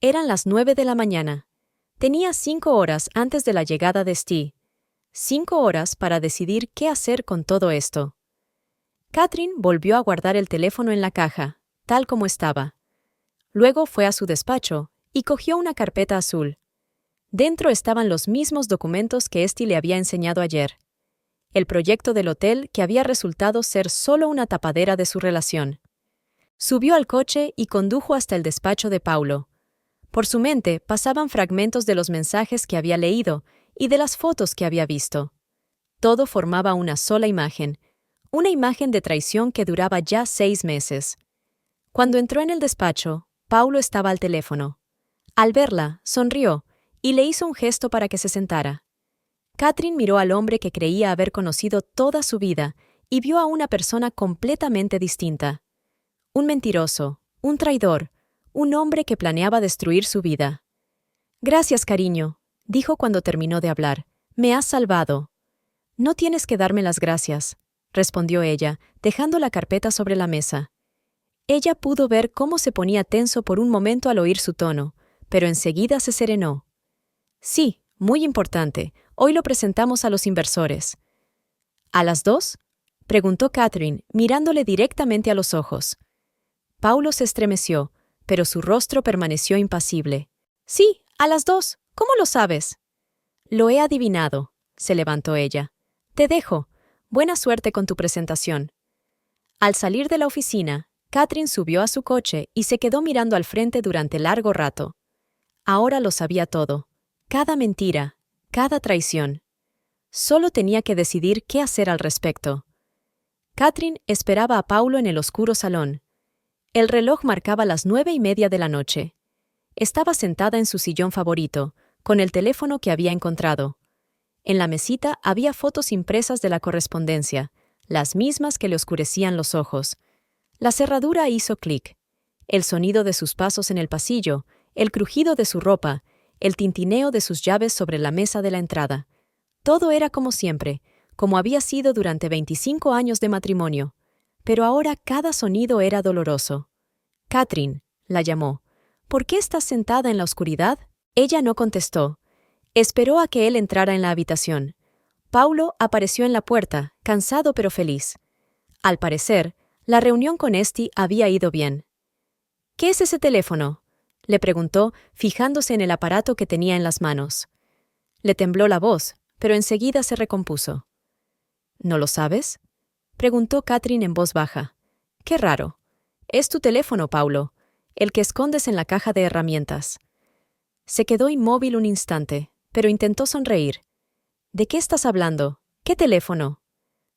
S1: Eran las 9 de la mañana. Tenía 5 horas antes de la llegada de Steve. 5 horas para decidir qué hacer con todo esto. Catherine volvió a guardar el teléfono en la caja, tal como estaba. Luego fue a su despacho y cogió una carpeta azul. Dentro estaban los mismos documentos que Steve le había enseñado ayer. El proyecto del hotel que había resultado ser solo una tapadera de su relación. Subió al coche y condujo hasta el despacho de Paulo. Por su mente pasaban fragmentos de los mensajes que había leído y de las fotos que había visto. Todo formaba una sola imagen, una imagen de traición que duraba ya 6 meses. Cuando entró en el despacho, Paulo estaba al teléfono. Al verla, sonrió y le hizo un gesto para que se sentara. Catherine miró al hombre que creía haber conocido toda su vida y vio a una persona completamente distinta. Un mentiroso, un traidor, un hombre que planeaba destruir su vida. Gracias, cariño, dijo cuando terminó de hablar. Me has salvado. No tienes que darme las gracias, respondió ella, dejando la carpeta sobre la mesa. Ella pudo ver cómo se ponía tenso por un momento al oír su tono, pero enseguida se serenó. Sí, muy importante. Hoy lo presentamos a los inversores. ¿A las 2? preguntó Catherine, mirándole directamente a los ojos. Paulo se estremeció, pero su rostro permaneció impasible. Sí, a las 2. ¿Cómo lo sabes? Lo he adivinado, se levantó ella. Te dejo. Buena suerte con tu presentación. Al salir de la oficina, Catherine subió a su coche y se quedó mirando al frente durante largo rato. Ahora lo sabía todo. Cada mentira, cada traición. Solo tenía que decidir qué hacer al respecto. Catherine esperaba a Paulo en el oscuro salón. El reloj marcaba las 9:30 de la noche. Estaba sentada en su sillón favorito, con el teléfono que había encontrado. En la mesita había fotos impresas de la correspondencia, las mismas que le oscurecían los ojos. La cerradura hizo clic. El sonido de sus pasos en el pasillo, el crujido de su ropa, el tintineo de sus llaves sobre la mesa de la entrada. Todo era como siempre, como había sido durante 25 años de matrimonio. Pero ahora cada sonido era doloroso. Catherine, la llamó. ¿Por qué estás sentada en la oscuridad? Ella no contestó. Esperó a que él entrara en la habitación. Paulo apareció en la puerta, cansado pero feliz. Al parecer, la reunión con Esti había ido bien. ¿Qué es ese teléfono?, le preguntó, fijándose en el aparato que tenía en las manos. Le tembló la voz, pero enseguida se recompuso. ¿No lo sabes?, preguntó Catherine en voz baja. Qué raro. Es tu teléfono, Paulo, el que escondes en la caja de herramientas. Se quedó inmóvil un instante, pero intentó sonreír. ¿De qué estás hablando? ¿Qué teléfono?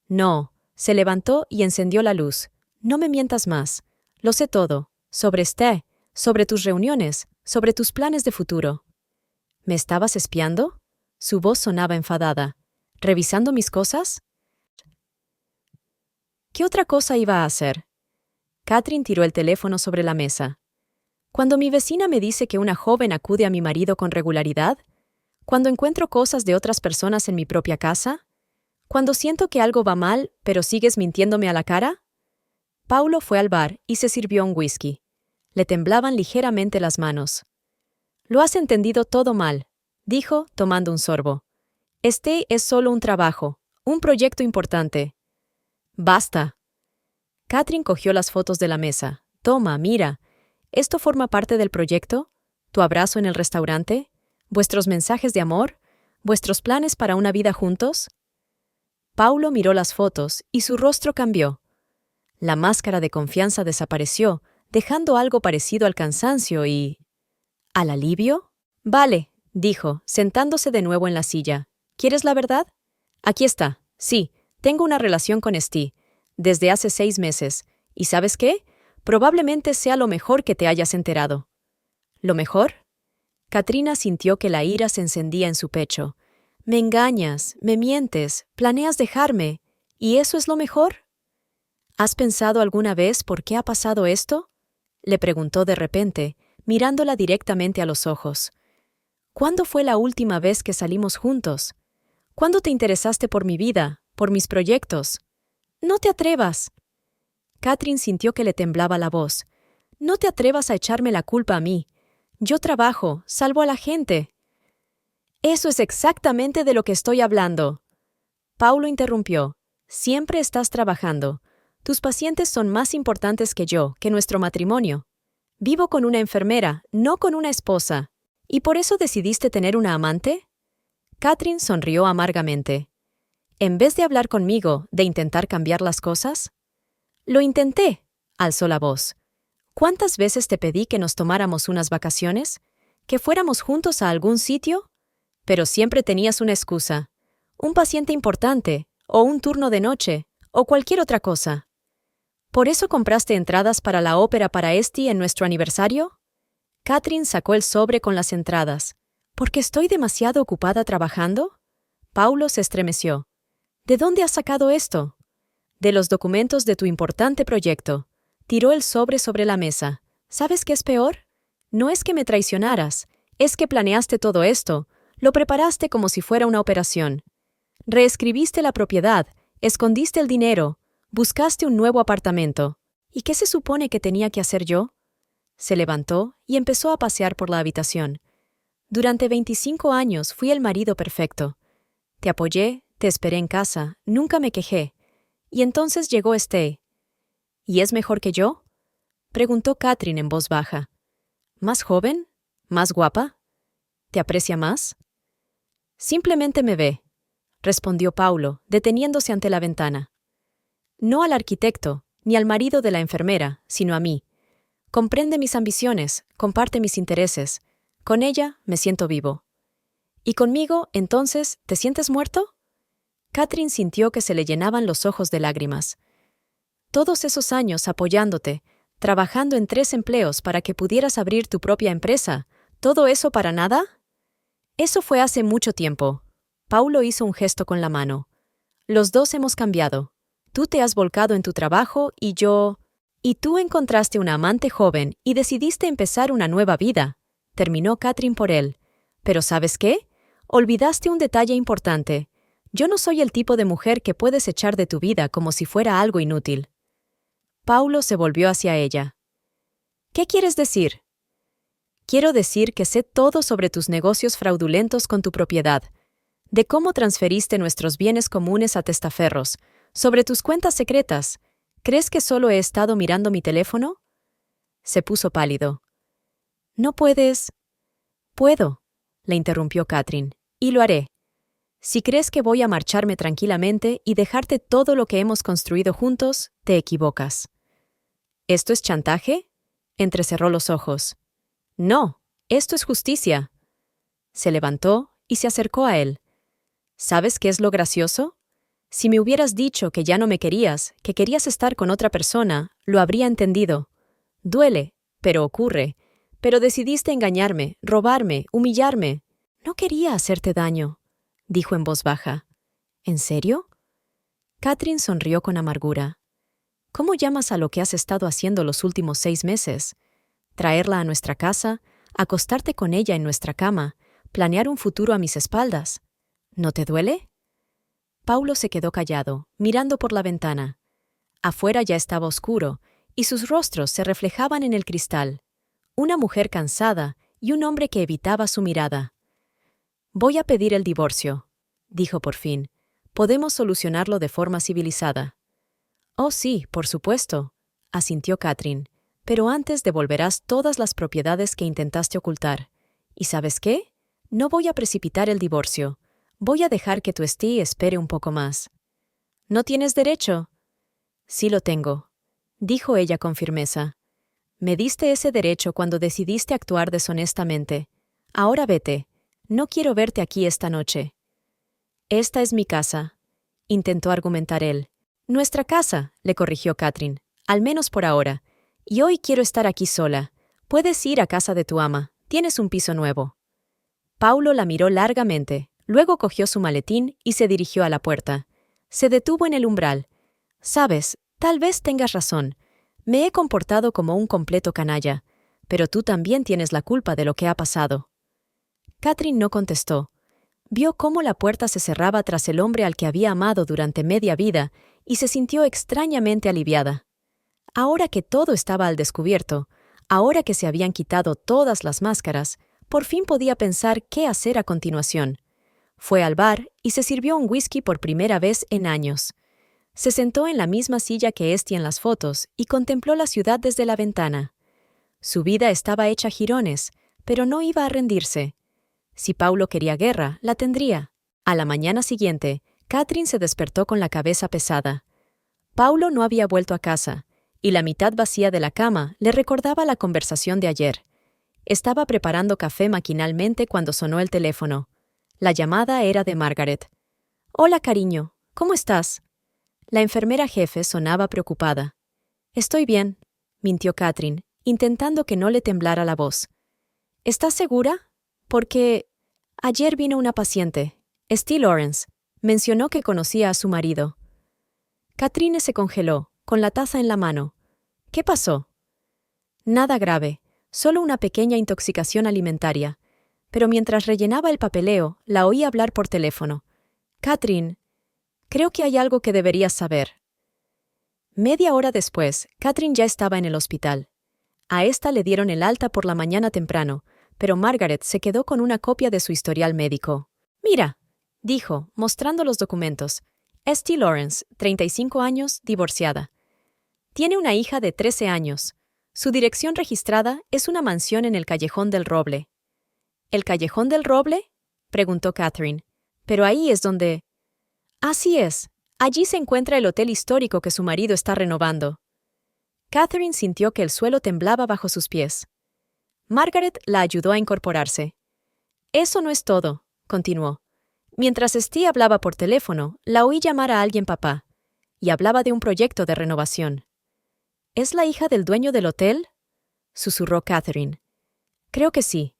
S1: No, se levantó y encendió la luz. No me mientas más. Lo sé todo. Sobre Ste, sobre tus reuniones, sobre tus planes de futuro. ¿Me estabas espiando? Su voz sonaba enfadada. ¿Revisando mis cosas? ¿Qué otra cosa iba a hacer? Catherine tiró el teléfono sobre la mesa. Cuando mi vecina me dice que una joven acude a mi marido con regularidad, cuando encuentro cosas de otras personas en mi propia casa, cuando siento que algo va mal, pero sigues mintiéndome a la cara. Paulo fue al bar y se sirvió un whisky. Le temblaban ligeramente las manos. Lo has entendido todo mal, dijo, tomando un sorbo. Este es solo un trabajo, un proyecto importante. Basta. Catherine cogió las fotos de la mesa. Toma, mira. ¿Esto forma parte del proyecto? ¿Tu abrazo en el restaurante? ¿Vuestros mensajes de amor? ¿Vuestros planes para una vida juntos? Paulo miró las fotos y su rostro cambió. La máscara de confianza desapareció, dejando algo parecido al cansancio y... ¿al alivio? Vale, dijo, sentándose de nuevo en la silla. ¿Quieres la verdad? Aquí está. Sí, tengo una relación con Esti, desde hace 6 meses. ¿Y sabes qué? Probablemente sea lo mejor que te hayas enterado. ¿Lo mejor? Katrina sintió que la ira se encendía en su pecho. Me engañas, me mientes, planeas dejarme. ¿Y eso es lo mejor? ¿Has pensado alguna vez por qué ha pasado esto?, le preguntó de repente, mirándola directamente a los ojos. ¿Cuándo fue la última vez que salimos juntos? ¿Cuándo te interesaste por mi vida, por mis proyectos? ¡No te atrevas! Catherine sintió que le temblaba la voz. No te atrevas a echarme la culpa a mí. Yo trabajo, salvo a la gente. Eso es exactamente de lo que estoy hablando. Paulo interrumpió. Siempre estás trabajando. Tus pacientes son más importantes que yo, que nuestro matrimonio. Vivo con una enfermera, no con una esposa. ¿Y por eso decidiste tener una amante? Catherine sonrió amargamente. En vez de hablar conmigo, de intentar cambiar las cosas. Lo intenté, alzó la voz. ¿Cuántas veces te pedí que nos tomáramos unas vacaciones? ¿Que fuéramos juntos a algún sitio? Pero siempre tenías una excusa. Un paciente importante, o un turno de noche, o cualquier otra cosa. ¿Por eso compraste entradas para la ópera para Esti en nuestro aniversario? Catherine sacó el sobre con las entradas. ¿Porque estoy demasiado ocupada trabajando? Paulo se estremeció. ¿De dónde has sacado esto? De los documentos de tu importante proyecto. Tiró el sobre la mesa. ¿Sabes qué es peor? No es que me traicionaras, es que planeaste todo esto, lo preparaste como si fuera una operación. Reescribiste la propiedad, escondiste el dinero, buscaste un nuevo apartamento. ¿Y qué se supone que tenía que hacer yo? Se levantó y empezó a pasear por la habitación. Durante 25 años fui el marido perfecto. Te apoyé, te esperé en casa, nunca me quejé. Y entonces llegó Stay. ¿Y es mejor que yo?, preguntó Catherine en voz baja. ¿Más joven? ¿Más guapa? ¿Te aprecia más? Simplemente me ve, respondió Paulo, deteniéndose ante la ventana. No al arquitecto, ni al marido de la enfermera, sino a mí. Comprende mis ambiciones, comparte mis intereses. Con ella me siento vivo. ¿Y conmigo, entonces, te sientes muerto? Catherine sintió que se le llenaban los ojos de lágrimas. Todos esos años apoyándote, trabajando en 3 empleos para que pudieras abrir tu propia empresa, ¿todo eso para nada? Eso fue hace mucho tiempo. Paulo hizo un gesto con la mano. Los dos hemos cambiado. Tú te has volcado en tu trabajo y yo... Y tú encontraste una amante joven y decidiste empezar una nueva vida, terminó Catherine por él. Pero ¿sabes qué? Olvidaste un detalle importante. Yo no soy el tipo de mujer que puedes echar de tu vida como si fuera algo inútil. Paulo se volvió hacia ella. ¿Qué quieres decir? Quiero decir que sé todo sobre tus negocios fraudulentos con tu propiedad, de cómo transferiste nuestros bienes comunes a testaferros, sobre tus cuentas secretas. ¿Crees que solo he estado mirando mi teléfono? Se puso pálido. No puedes. Puedo, le interrumpió Catherine, y lo haré. Si crees que voy a marcharme tranquilamente y dejarte todo lo que hemos construido juntos, te equivocas. ¿Esto es chantaje? Entrecerró los ojos. No, esto es justicia. Se levantó y se acercó a él. ¿Sabes qué es lo gracioso? Si me hubieras dicho que ya no me querías, que querías estar con otra persona, lo habría entendido. Duele, pero ocurre. Pero decidiste engañarme, robarme, humillarme. No quería hacerte daño, dijo en voz baja. ¿En serio? Catherine sonrió con amargura. ¿Cómo llamas a lo que has estado haciendo los últimos 6 meses? Traerla a nuestra casa, acostarte con ella en nuestra cama, planear un futuro a mis espaldas. ¿No te duele? Paulo se quedó callado, mirando por la ventana. Afuera ya estaba oscuro, y sus rostros se reflejaban en el cristal. Una mujer cansada y un hombre que evitaba su mirada. Voy a pedir el divorcio, dijo por fin. Podemos solucionarlo de forma civilizada. Oh sí, por supuesto, asintió Catherine. Pero antes devolverás todas las propiedades que intentaste ocultar. ¿Y sabes qué? No voy a precipitar el divorcio. Voy a dejar que tu Steve espere un poco más. ¿No tienes derecho? Sí lo tengo, dijo ella con firmeza. Me diste ese derecho cuando decidiste actuar deshonestamente. Ahora vete. No quiero verte aquí esta noche. Esta es mi casa, intentó argumentar él. Nuestra casa, le corrigió Catherine, al menos por ahora. Y hoy quiero estar aquí sola. Puedes ir a casa de tu ama. Tienes un piso nuevo. Paulo la miró largamente. Luego cogió su maletín y se dirigió a la puerta. Se detuvo en el umbral. Sabes, tal vez tengas razón. Me he comportado como un completo canalla. Pero tú también tienes la culpa de lo que ha pasado. Catherine no contestó. Vio cómo la puerta se cerraba tras el hombre al que había amado durante media vida y se sintió extrañamente aliviada. Ahora que todo estaba al descubierto, ahora que se habían quitado todas las máscaras, por fin podía pensar qué hacer a continuación. Fue al bar y se sirvió un whisky por primera vez en años. Se sentó en la misma silla que Esty en las fotos y contempló la ciudad desde la ventana. Su vida estaba hecha jirones, pero no iba a rendirse. Si Paulo quería guerra, la tendría. A la mañana siguiente, Catherine se despertó con la cabeza pesada. Paulo no había vuelto a casa, y la mitad vacía de la cama le recordaba la conversación de ayer. Estaba preparando café maquinalmente cuando sonó el teléfono. La llamada era de Margaret. «Hola, cariño. ¿Cómo estás?» La enfermera jefe sonaba preocupada. «Estoy bien», mintió Catherine, intentando que no le temblara la voz. «¿Estás segura? Porque ayer vino una paciente, Steve Lawrence. Mencionó que conocía a su marido». Catherine se congeló, con la taza en la mano. «¿Qué pasó?» «Nada grave, solo una pequeña intoxicación alimentaria». Pero mientras rellenaba el papeleo, la oí hablar por teléfono. «Catherine, creo que hay algo que deberías saber». Media hora después, Catherine ya estaba en el hospital. A esta le dieron el alta por la mañana temprano, pero Margaret se quedó con una copia de su historial médico. «Mira», dijo, mostrando los documentos. Esty Lawrence, 35 años, divorciada. Tiene una hija de 13 años. Su dirección registrada es una mansión en el Callejón del Roble. ¿El Callejón del Roble?, preguntó Catherine. Pero ahí es donde... Así es. Allí se encuentra el hotel histórico que su marido está renovando. Catherine sintió que el suelo temblaba bajo sus pies. Margaret la ayudó a incorporarse. Eso no es todo, continuó. Mientras Esty hablaba por teléfono, la oí llamar a alguien papá, y hablaba de un proyecto de renovación. ¿Es la hija del dueño del hotel?, susurró Catherine. Creo que sí.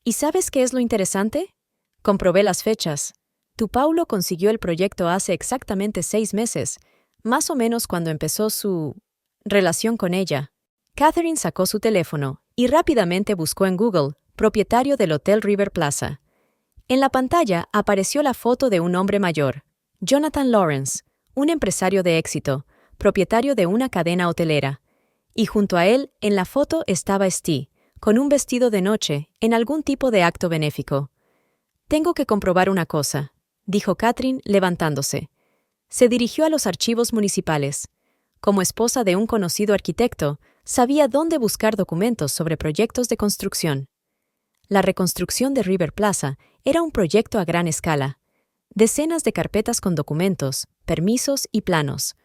S1: ¿Y sabes qué es lo interesante? Comprobé las fechas. Tu Paulo consiguió el proyecto hace exactamente 6 meses, más o menos cuando empezó su relación con ella. Catherine sacó su teléfono y rápidamente buscó en Google propietario del Hotel River Plaza. En la pantalla apareció la foto de un hombre mayor, Jonathan Lawrence, un empresario de éxito, propietario de una cadena hotelera. Y junto a él, en la foto estaba Esty, con un vestido de noche, en algún tipo de acto benéfico. Tengo que comprobar una cosa, dijo Catherine levantándose. Se dirigió a los archivos municipales. Como esposa de un conocido arquitecto, sabía dónde buscar documentos sobre proyectos de construcción. La reconstrucción de River Plaza era un proyecto a gran escala. Decenas de carpetas con documentos, permisos y planos.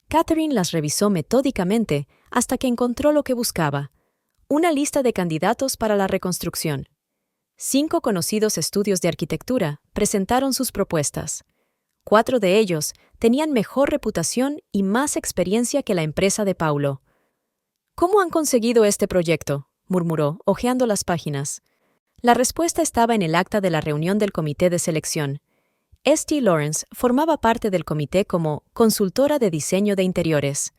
S1: Catherine las revisó metódicamente hasta que encontró lo que buscaba: una lista de candidatos para la reconstrucción. 5 conocidos estudios de arquitectura presentaron sus propuestas. 4 de ellos tenían mejor reputación y más experiencia que la empresa de Paulo. ¿Cómo han conseguido este proyecto?, murmuró, hojeando las páginas. La respuesta estaba en el acta de la reunión del comité de selección. Esty Lawrence formaba parte del comité como consultora de diseño de interiores.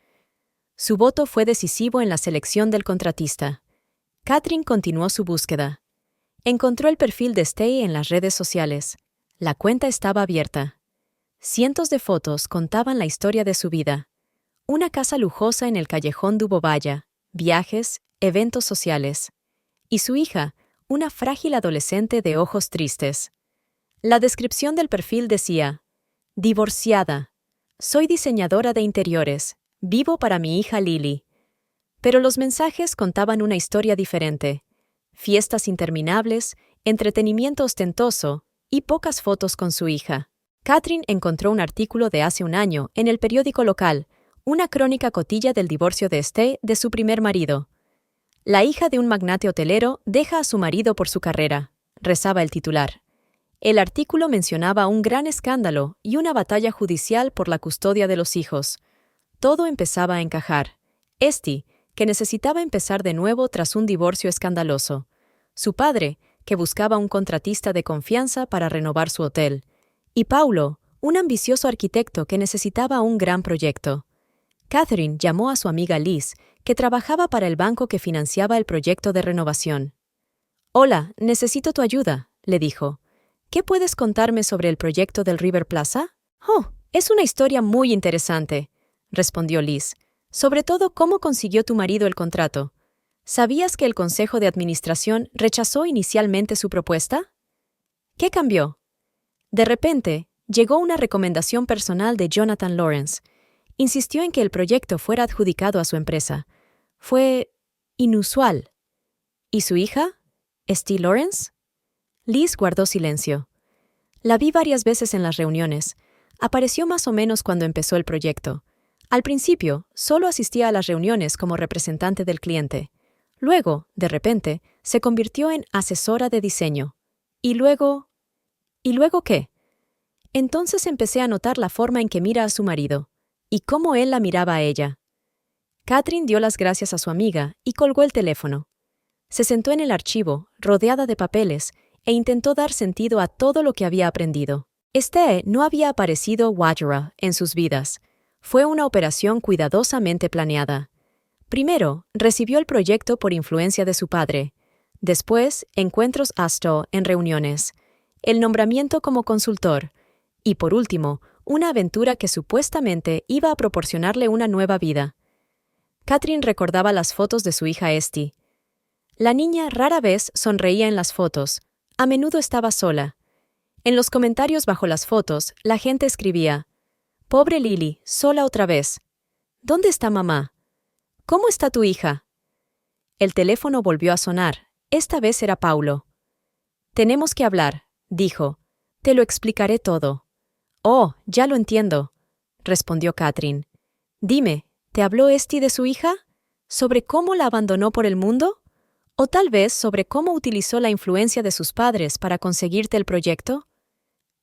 S1: Su voto fue decisivo en la selección del contratista. Catherine continuó su búsqueda. Encontró el perfil de Esty en las redes sociales. La cuenta estaba abierta. Cientos de fotos contaban la historia de su vida. Una casa lujosa en el Callejón du Bobaya, viajes, eventos sociales. Y su hija, una frágil adolescente de ojos tristes. La descripción del perfil decía: divorciada. Soy diseñadora de interiores. Vivo para mi hija Lily. Pero los mensajes contaban una historia diferente. Fiestas interminables, entretenimiento ostentoso y pocas fotos con su hija. Catherine encontró un artículo de hace un año en el periódico local, una crónica cotilla del divorcio de Esty de su primer marido. La hija de un magnate hotelero deja a su marido por su carrera, rezaba el titular. El artículo mencionaba un gran escándalo y una batalla judicial por la custodia de los hijos. Todo empezaba a encajar. Esty, que necesitaba empezar de nuevo tras un divorcio escandaloso. Su padre, que buscaba un contratista de confianza para renovar su hotel. Y Paulo, un ambicioso arquitecto que necesitaba un gran proyecto. Catherine llamó a su amiga Liz, que trabajaba para el banco que financiaba el proyecto de renovación. «Hola, necesito tu ayuda», le dijo. «¿Qué puedes contarme sobre el proyecto del River Plaza?» «Oh, es una historia muy interesante», respondió Liz. «Sobre todo, ¿cómo consiguió tu marido el contrato? ¿Sabías que el Consejo de Administración rechazó inicialmente su propuesta?» «¿Qué cambió?» De repente, llegó una recomendación personal de Jonathan Lawrence. Insistió en que el proyecto fuera adjudicado a su empresa. Fue inusual. ¿Y su hija? ¿Esty Lawrence? Liz guardó silencio. La vi varias veces en las reuniones. Apareció más o menos cuando empezó el proyecto. Al principio, solo asistía a las reuniones como representante del cliente. Luego, de repente, se convirtió en asesora de diseño. ¿Y luego qué? Entonces empecé a notar la forma en que mira a su marido, y cómo él la miraba a ella. Catherine dio las gracias a su amiga y colgó el teléfono. Se sentó en el archivo, rodeada de papeles, e intentó dar sentido a todo lo que había aprendido. Esty no había aparecido Wajra en sus vidas. Fue una operación cuidadosamente planeada. Primero, recibió el proyecto por influencia de su padre. Después, encuentros Astor en reuniones. El nombramiento como consultor. Y por último, una aventura que supuestamente iba a proporcionarle una nueva vida. Catherine recordaba las fotos de su hija Esty. La niña rara vez sonreía en las fotos. A menudo estaba sola. En los comentarios bajo las fotos, la gente escribía: Pobre Lily, sola otra vez. ¿Dónde está mamá? ¿Cómo está tu hija? El teléfono volvió a sonar. Esta vez era Paulo. Tenemos que hablar, dijo. Te lo explicaré todo. Oh, ya lo entiendo, respondió Catherine. Dime, ¿te habló Esti de su hija? ¿Sobre cómo la abandonó por el mundo? ¿O tal vez sobre cómo utilizó la influencia de sus padres para conseguirte el proyecto?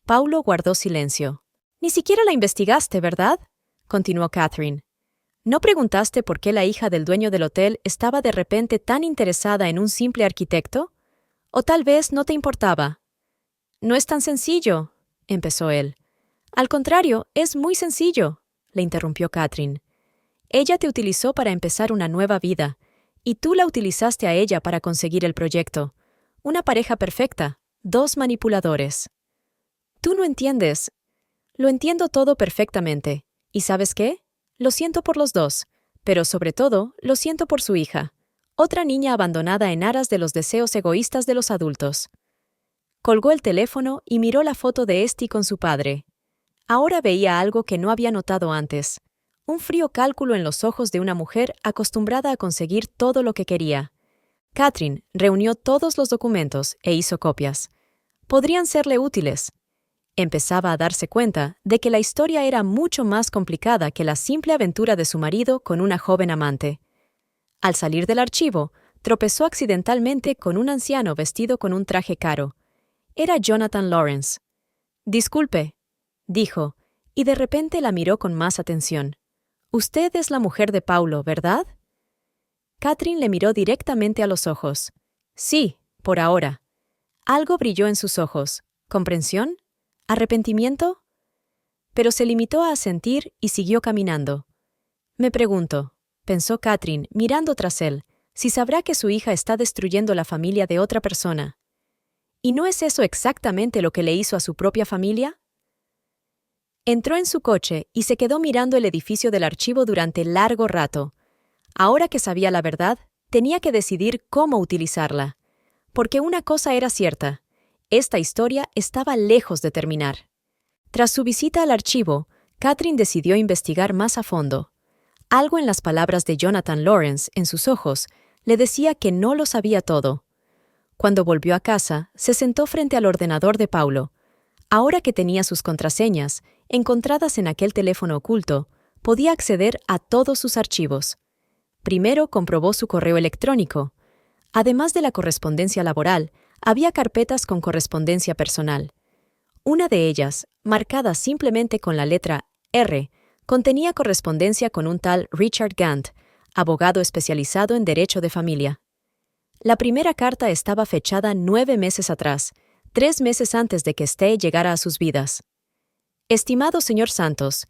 S1: Paulo guardó silencio. Ni siquiera la investigaste, ¿verdad? Continuó Catherine. ¿No preguntaste por qué la hija del dueño del hotel estaba de repente tan interesada en un simple arquitecto? ¿O tal vez no te importaba? No es tan sencillo, empezó él. Al contrario, es muy sencillo, le interrumpió Catherine. Ella te utilizó para empezar una nueva vida, y tú la utilizaste a ella para conseguir el proyecto. Una pareja perfecta, dos manipuladores. Tú no entiendes. Lo entiendo todo perfectamente. ¿Y sabes qué? Lo siento por los dos, pero sobre todo, lo siento por su hija, otra niña abandonada en aras de los deseos egoístas de los adultos. Colgó el teléfono y miró la foto de Esti con su padre. Ahora veía algo que no había notado antes. Un frío cálculo en los ojos de una mujer acostumbrada a conseguir todo lo que quería. Catherine reunió todos los documentos e hizo copias. Podrían serle útiles. Empezaba a darse cuenta de que la historia era mucho más complicada que la simple aventura de su marido con una joven amante. Al salir del archivo, tropezó accidentalmente con un anciano vestido con un traje caro. Era Jonathan Lawrence. «Disculpe», dijo, y de repente la miró con más atención. «Usted es la mujer de Paulo, ¿verdad?» Catherine le miró directamente a los ojos. «Sí, por ahora». Algo brilló en sus ojos. ¿Comprensión? ¿Arrepentimiento? Pero se limitó a asentir y siguió caminando. Me pregunto, pensó Catherine, mirando tras él, si sabrá que su hija está destruyendo la familia de otra persona. ¿Y no es eso exactamente lo que le hizo a su propia familia? Entró en su coche y se quedó mirando el edificio del archivo durante largo rato. Ahora que sabía la verdad, tenía que decidir cómo utilizarla. Porque una cosa era cierta. Esta historia estaba lejos de terminar. Tras su visita al archivo, Catherine decidió investigar más a fondo. Algo en las palabras de Jonathan Lawrence, en sus ojos, le decía que no lo sabía todo. Cuando volvió a casa, se sentó frente al ordenador de Paulo. Ahora que tenía sus contraseñas, encontradas en aquel teléfono oculto, podía acceder a todos sus archivos. Primero comprobó su correo electrónico. Además de la correspondencia laboral, había carpetas con correspondencia personal. Una de ellas, marcada simplemente con la letra R, contenía correspondencia con un tal Richard Gant, abogado especializado en derecho de familia. La primera carta estaba fechada 9 meses atrás, 3 meses antes de que Stay llegara a sus vidas. Estimado señor Santos,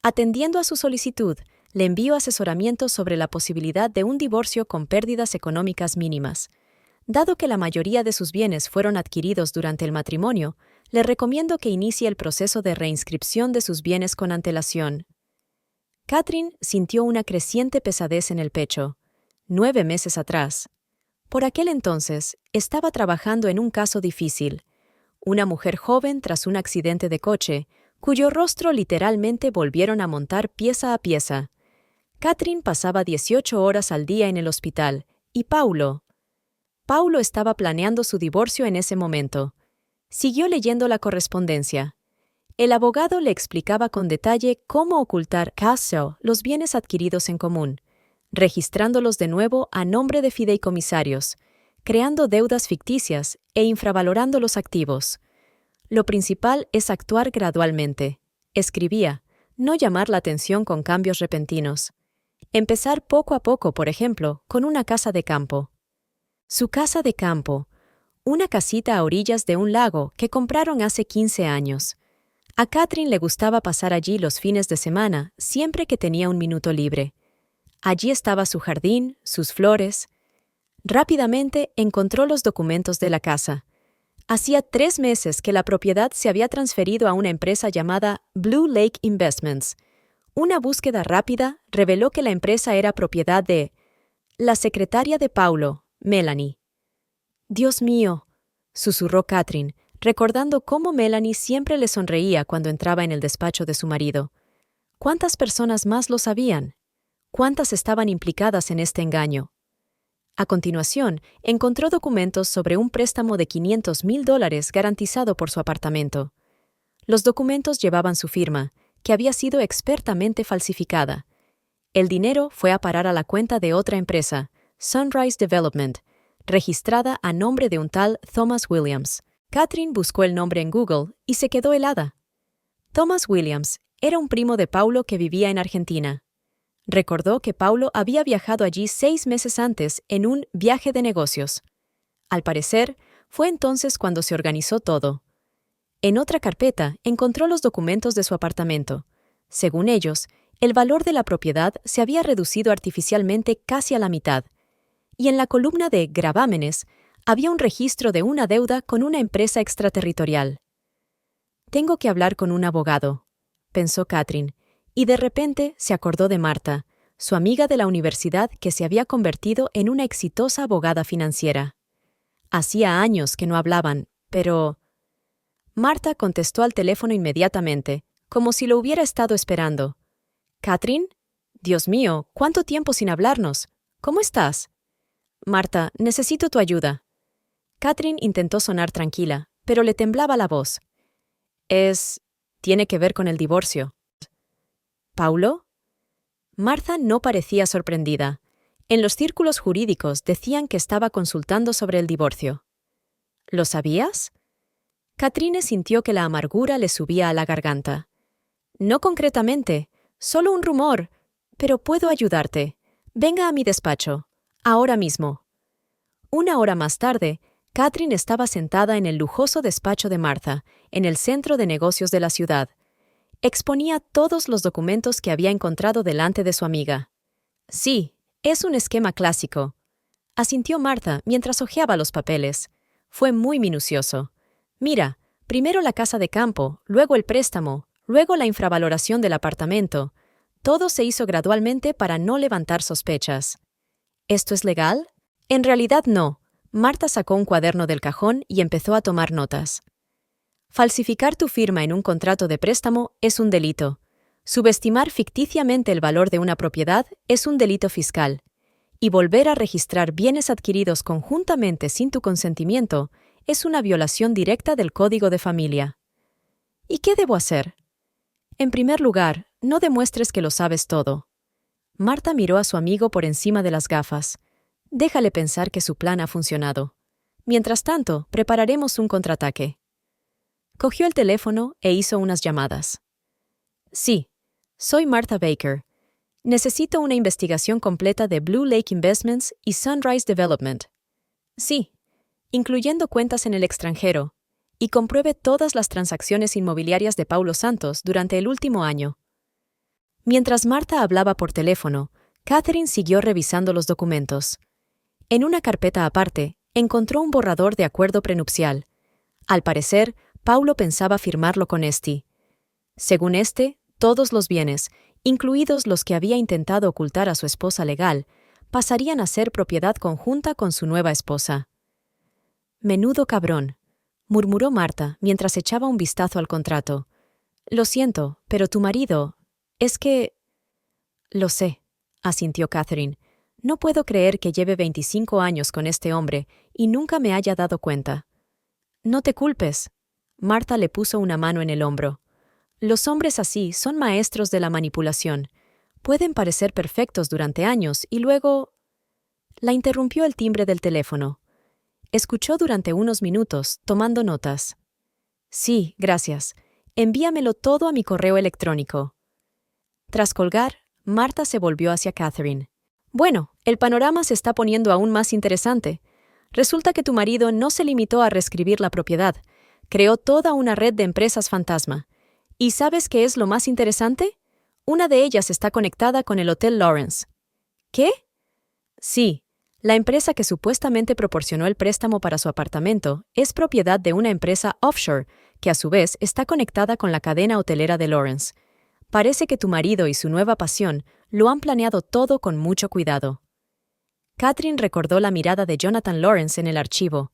S1: atendiendo a su solicitud, le envío asesoramiento sobre la posibilidad de un divorcio con pérdidas económicas mínimas. Dado que la mayoría de sus bienes fueron adquiridos durante el matrimonio, le recomiendo que inicie el proceso de reinscripción de sus bienes con antelación. Catherine sintió una creciente pesadez en el pecho. 9 meses atrás. Por aquel entonces, estaba trabajando en un caso difícil. Una mujer joven tras un accidente de coche, cuyo rostro literalmente volvieron a montar pieza a pieza. Catherine pasaba 18 horas al día en el hospital, y Paulo estaba planeando su divorcio en ese momento. Siguió leyendo la correspondencia. El abogado le explicaba con detalle cómo ocultar los bienes adquiridos en común, registrándolos de nuevo a nombre de fideicomisarios, creando deudas ficticias e infravalorando los activos. Lo principal es actuar gradualmente, escribía, no llamar la atención con cambios repentinos. Empezar poco a poco, por ejemplo, con una casa de campo. Su casa de campo, una casita a orillas de un lago que compraron hace 15 años. A Catherine le gustaba pasar allí los fines de semana, siempre que tenía un minuto libre. Allí estaba su jardín, sus flores. Rápidamente encontró los documentos de la casa. Hacía 3 meses que la propiedad se había transferido a una empresa llamada Blue Lake Investments. Una búsqueda rápida reveló que la empresa era propiedad de la secretaria de Paulo, Melanie. «Dios mío», susurró Catherine, recordando cómo Melanie siempre le sonreía cuando entraba en el despacho de su marido. ¿Cuántas personas más lo sabían? ¿Cuántas estaban implicadas en este engaño? A continuación, encontró documentos sobre un préstamo de $500,000 garantizado por su apartamento. Los documentos llevaban su firma, que había sido expertamente falsificada. El dinero fue a parar a la cuenta de otra empresa, Sunrise Development, registrada a nombre de un tal Thomas Williams. Catherine buscó el nombre en Google y se quedó helada. Thomas Williams era un primo de Paulo que vivía en Argentina. Recordó que Paulo había viajado allí 6 meses antes en un viaje de negocios. Al parecer, fue entonces cuando se organizó todo. En otra carpeta encontró los documentos de su apartamento. Según ellos, el valor de la propiedad se había reducido artificialmente casi a la mitad, y en la columna de gravámenes había un registro de una deuda con una empresa extraterritorial. «Tengo que hablar con un abogado», pensó Catherine, y de repente se acordó de Marta, su amiga de la universidad que se había convertido en una exitosa abogada financiera. Hacía años que no hablaban, pero... Marta contestó al teléfono inmediatamente, como si lo hubiera estado esperando. «¿Catherine? Dios mío, ¿cuánto tiempo sin hablarnos? ¿Cómo estás?» «Marta, necesito tu ayuda». Catherine intentó sonar tranquila, pero le temblaba la voz. Tiene que ver con el divorcio». «¿Paulo?» Marta no parecía sorprendida. En los círculos jurídicos decían que estaba consultando sobre el divorcio. «¿Lo sabías?» Catherine sintió que la amargura le subía a la garganta. «No concretamente, solo un rumor, pero puedo ayudarte. Venga a mi despacho, ahora mismo». 1 hora más tarde, Catherine estaba sentada en el lujoso despacho de Martha, en el centro de negocios de la ciudad. Exponía todos los documentos que había encontrado delante de su amiga. «Sí, es un esquema clásico», asintió Martha mientras hojeaba los papeles. Fue muy minucioso. «Mira, primero la casa de campo, luego el préstamo, luego la infravaloración del apartamento. Todo se hizo gradualmente para no levantar sospechas». «¿Esto es legal?» «En realidad no». Martha sacó un cuaderno del cajón y empezó a tomar notas. «Falsificar tu firma en un contrato de préstamo es un delito. Subestimar ficticiamente el valor de una propiedad es un delito fiscal. Y volver a registrar bienes adquiridos conjuntamente sin tu consentimiento es una violación directa del Código de Familia». «¿Y qué debo hacer?» «En primer lugar, no demuestres que lo sabes todo». Martha miró a su amigo por encima de las gafas. «Déjale pensar que su plan ha funcionado. Mientras tanto, prepararemos un contraataque». Cogió el teléfono e hizo unas llamadas. «Sí, soy Martha Baker. Necesito una investigación completa de Blue Lake Investments y Sunrise Development». «Sí, incluyendo cuentas en el extranjero, y compruebe todas las transacciones inmobiliarias de Paulo Santos durante el último año». Mientras Martha hablaba por teléfono, Catherine siguió revisando los documentos. En una carpeta aparte, encontró un borrador de acuerdo prenupcial. Al parecer, Paulo pensaba firmarlo con Esti. Según todos los bienes, incluidos los que había intentado ocultar a su esposa legal, pasarían a ser propiedad conjunta con su nueva esposa. «Menudo cabrón», murmuró Martha mientras echaba un vistazo al contrato. «Lo siento, pero tu marido... es que...» «Lo sé», asintió Catherine. «No puedo creer que lleve 25 años con este hombre y nunca me haya dado cuenta». «No te culpes». Martha le puso una mano en el hombro. «Los hombres así son maestros de la manipulación. Pueden parecer perfectos durante años y luego...» La interrumpió el timbre del teléfono. Escuchó durante unos minutos, tomando notas. «Sí, gracias. Envíamelo todo a mi correo electrónico». Tras colgar, Martha se volvió hacia Catherine. «Bueno, el panorama se está poniendo aún más interesante. Resulta que tu marido no se limitó a reescribir la propiedad. Creó toda una red de empresas fantasma. ¿Y sabes qué es lo más interesante? Una de ellas está conectada con el Hotel Lawrence». «¿Qué?» «Sí. La empresa que supuestamente proporcionó el préstamo para su apartamento es propiedad de una empresa offshore, que a su vez está conectada con la cadena hotelera de Lawrence. Parece que tu marido y su nueva pasión lo han planeado todo con mucho cuidado». Catherine recordó la mirada de Jonathan Lawrence en el archivo.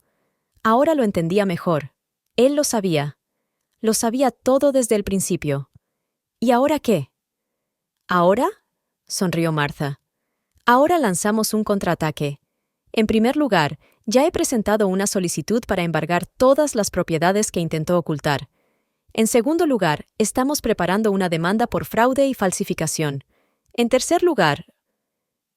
S1: Ahora lo entendía mejor. Él lo sabía. Lo sabía todo desde el principio. ¿Y ahora qué? ¿Ahora? Sonrió Martha. Ahora lanzamos un contraataque. En primer lugar, ya he presentado una solicitud para embargar todas las propiedades que intentó ocultar. En segundo lugar, estamos preparando una demanda por fraude y falsificación. En tercer lugar,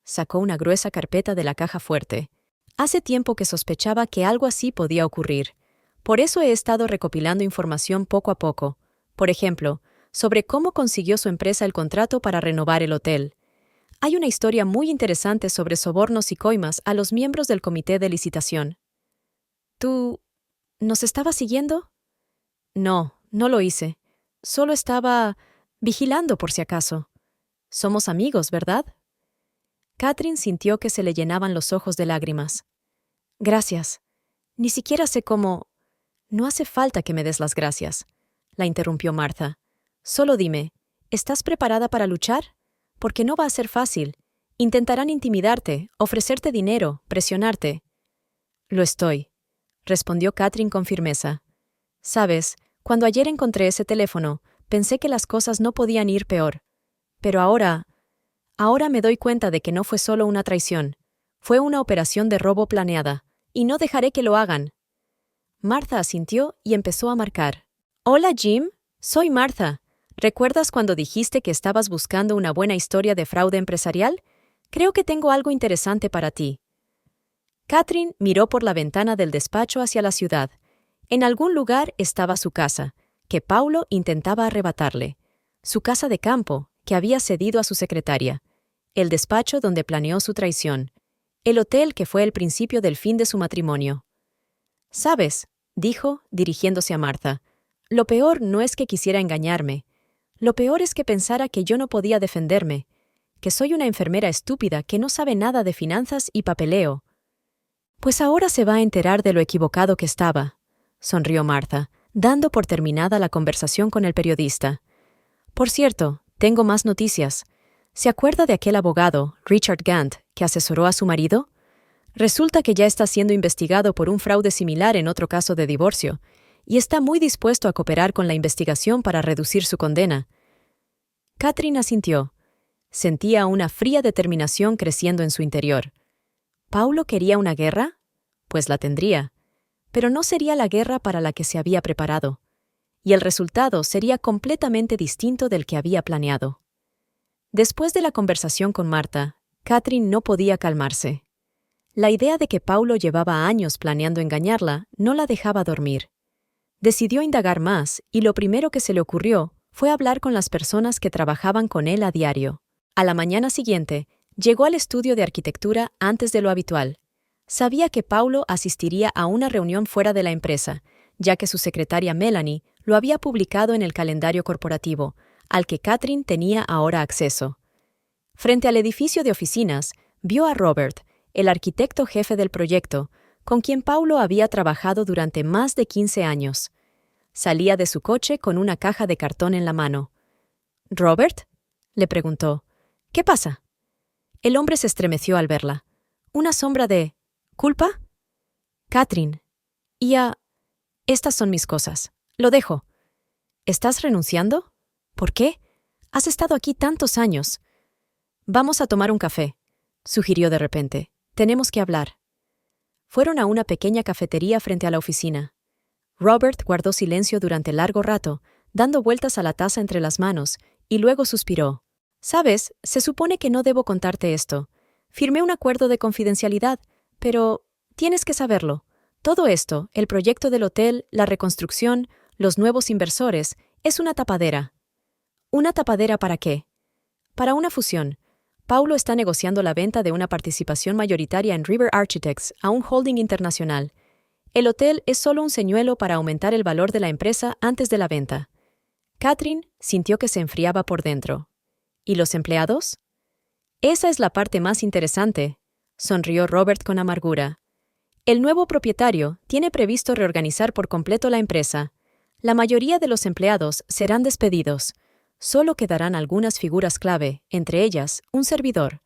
S1: sacó una gruesa carpeta de la caja fuerte. Hace tiempo que sospechaba que algo así podía ocurrir. Por eso he estado recopilando información poco a poco. Por ejemplo, sobre cómo consiguió su empresa el contrato para renovar el hotel. Hay una historia muy interesante sobre sobornos y coimas a los miembros del comité de licitación. ¿Tú nos estabas siguiendo? No, no lo hice. Solo estaba vigilando por si acaso. Somos amigos, ¿verdad? Catherine sintió que se le llenaban los ojos de lágrimas. Gracias. Ni siquiera sé cómo... No hace falta que me des las gracias, la interrumpió Martha. Solo dime, ¿estás preparada para luchar? Porque no va a ser fácil. Intentarán intimidarte, ofrecerte dinero, presionarte. Lo estoy, respondió Catherine con firmeza. Sabes, cuando ayer encontré ese teléfono, pensé que las cosas no podían ir peor. Pero ahora me doy cuenta de que no fue solo una traición. Fue una operación de robo planeada, y no dejaré que lo hagan. Martha asintió y empezó a marcar. Hola, Jim. Soy Martha. ¿Recuerdas cuando dijiste que estabas buscando una buena historia de fraude empresarial? Creo que tengo algo interesante para ti. Catherine miró por la ventana del despacho hacia la ciudad. En algún lugar estaba su casa, que Paulo intentaba arrebatarle. Su casa de campo, que había cedido a su secretaria. El despacho donde planeó su traición. El hotel que fue el principio del fin de su matrimonio. «¿Sabes?», dijo, dirigiéndose a Martha, «lo peor no es que quisiera engañarme. Lo peor es que pensara que yo no podía defenderme, que soy una enfermera estúpida que no sabe nada de finanzas y papeleo». «Pues ahora se va a enterar de lo equivocado que estaba», sonrió Martha, dando por terminada la conversación con el periodista. «Por cierto, tengo más noticias. ¿Se acuerda de aquel abogado, Richard Gant, que asesoró a su marido? Resulta que ya está siendo investigado por un fraude similar en otro caso de divorcio, y está muy dispuesto a cooperar con la investigación para reducir su condena». Catherine asintió. Sentía una fría determinación creciendo en su interior. ¿Paulo quería una guerra? Pues la tendría. Pero no sería la guerra para la que se había preparado. Y el resultado sería completamente distinto del que había planeado. Después de la conversación con Martha, Catherine no podía calmarse. La idea de que Paulo llevaba años planeando engañarla no la dejaba dormir. Decidió indagar más y lo primero que se le ocurrió fue hablar con las personas que trabajaban con él a diario. A la mañana siguiente, llegó al estudio de arquitectura antes de lo habitual. Sabía que Paulo asistiría a una reunión fuera de la empresa, ya que su secretaria Melanie lo había publicado en el calendario corporativo, al que Catherine tenía ahora acceso. Frente al edificio de oficinas, vio a Robert, el arquitecto jefe del proyecto, con quien Paulo había trabajado durante más de 15 años. Salía de su coche con una caja de cartón en la mano. «¿Robert?», le preguntó. «¿Qué pasa?». El hombre se estremeció al verla. Una sombra de «¿culpa?». «Catherine». Estas son mis cosas. Lo dejo». «¿Estás renunciando? ¿Por qué? Has estado aquí tantos años». «Vamos a tomar un café», sugirió de repente. «Tenemos que hablar». Fueron a una pequeña cafetería frente a la oficina. Robert guardó silencio durante largo rato, dando vueltas a la taza entre las manos, y luego suspiró. «Sabes, se supone que no debo contarte esto. Firmé un acuerdo de confidencialidad, pero tienes que saberlo. Todo esto, el proyecto del hotel, la reconstrucción, los nuevos inversores, es una tapadera». «¿Una tapadera para qué?». «Para una fusión. Paulo está negociando la venta de una participación mayoritaria en River Architects a un holding internacional. El hotel es solo un señuelo para aumentar el valor de la empresa antes de la venta». Catherine sintió que se enfriaba por dentro. «¿Y los empleados?». «Esa es la parte más interesante», sonrió Robert con amargura. «El nuevo propietario tiene previsto reorganizar por completo la empresa. La mayoría de los empleados serán despedidos. Solo quedarán algunas figuras clave, entre ellas un servidor,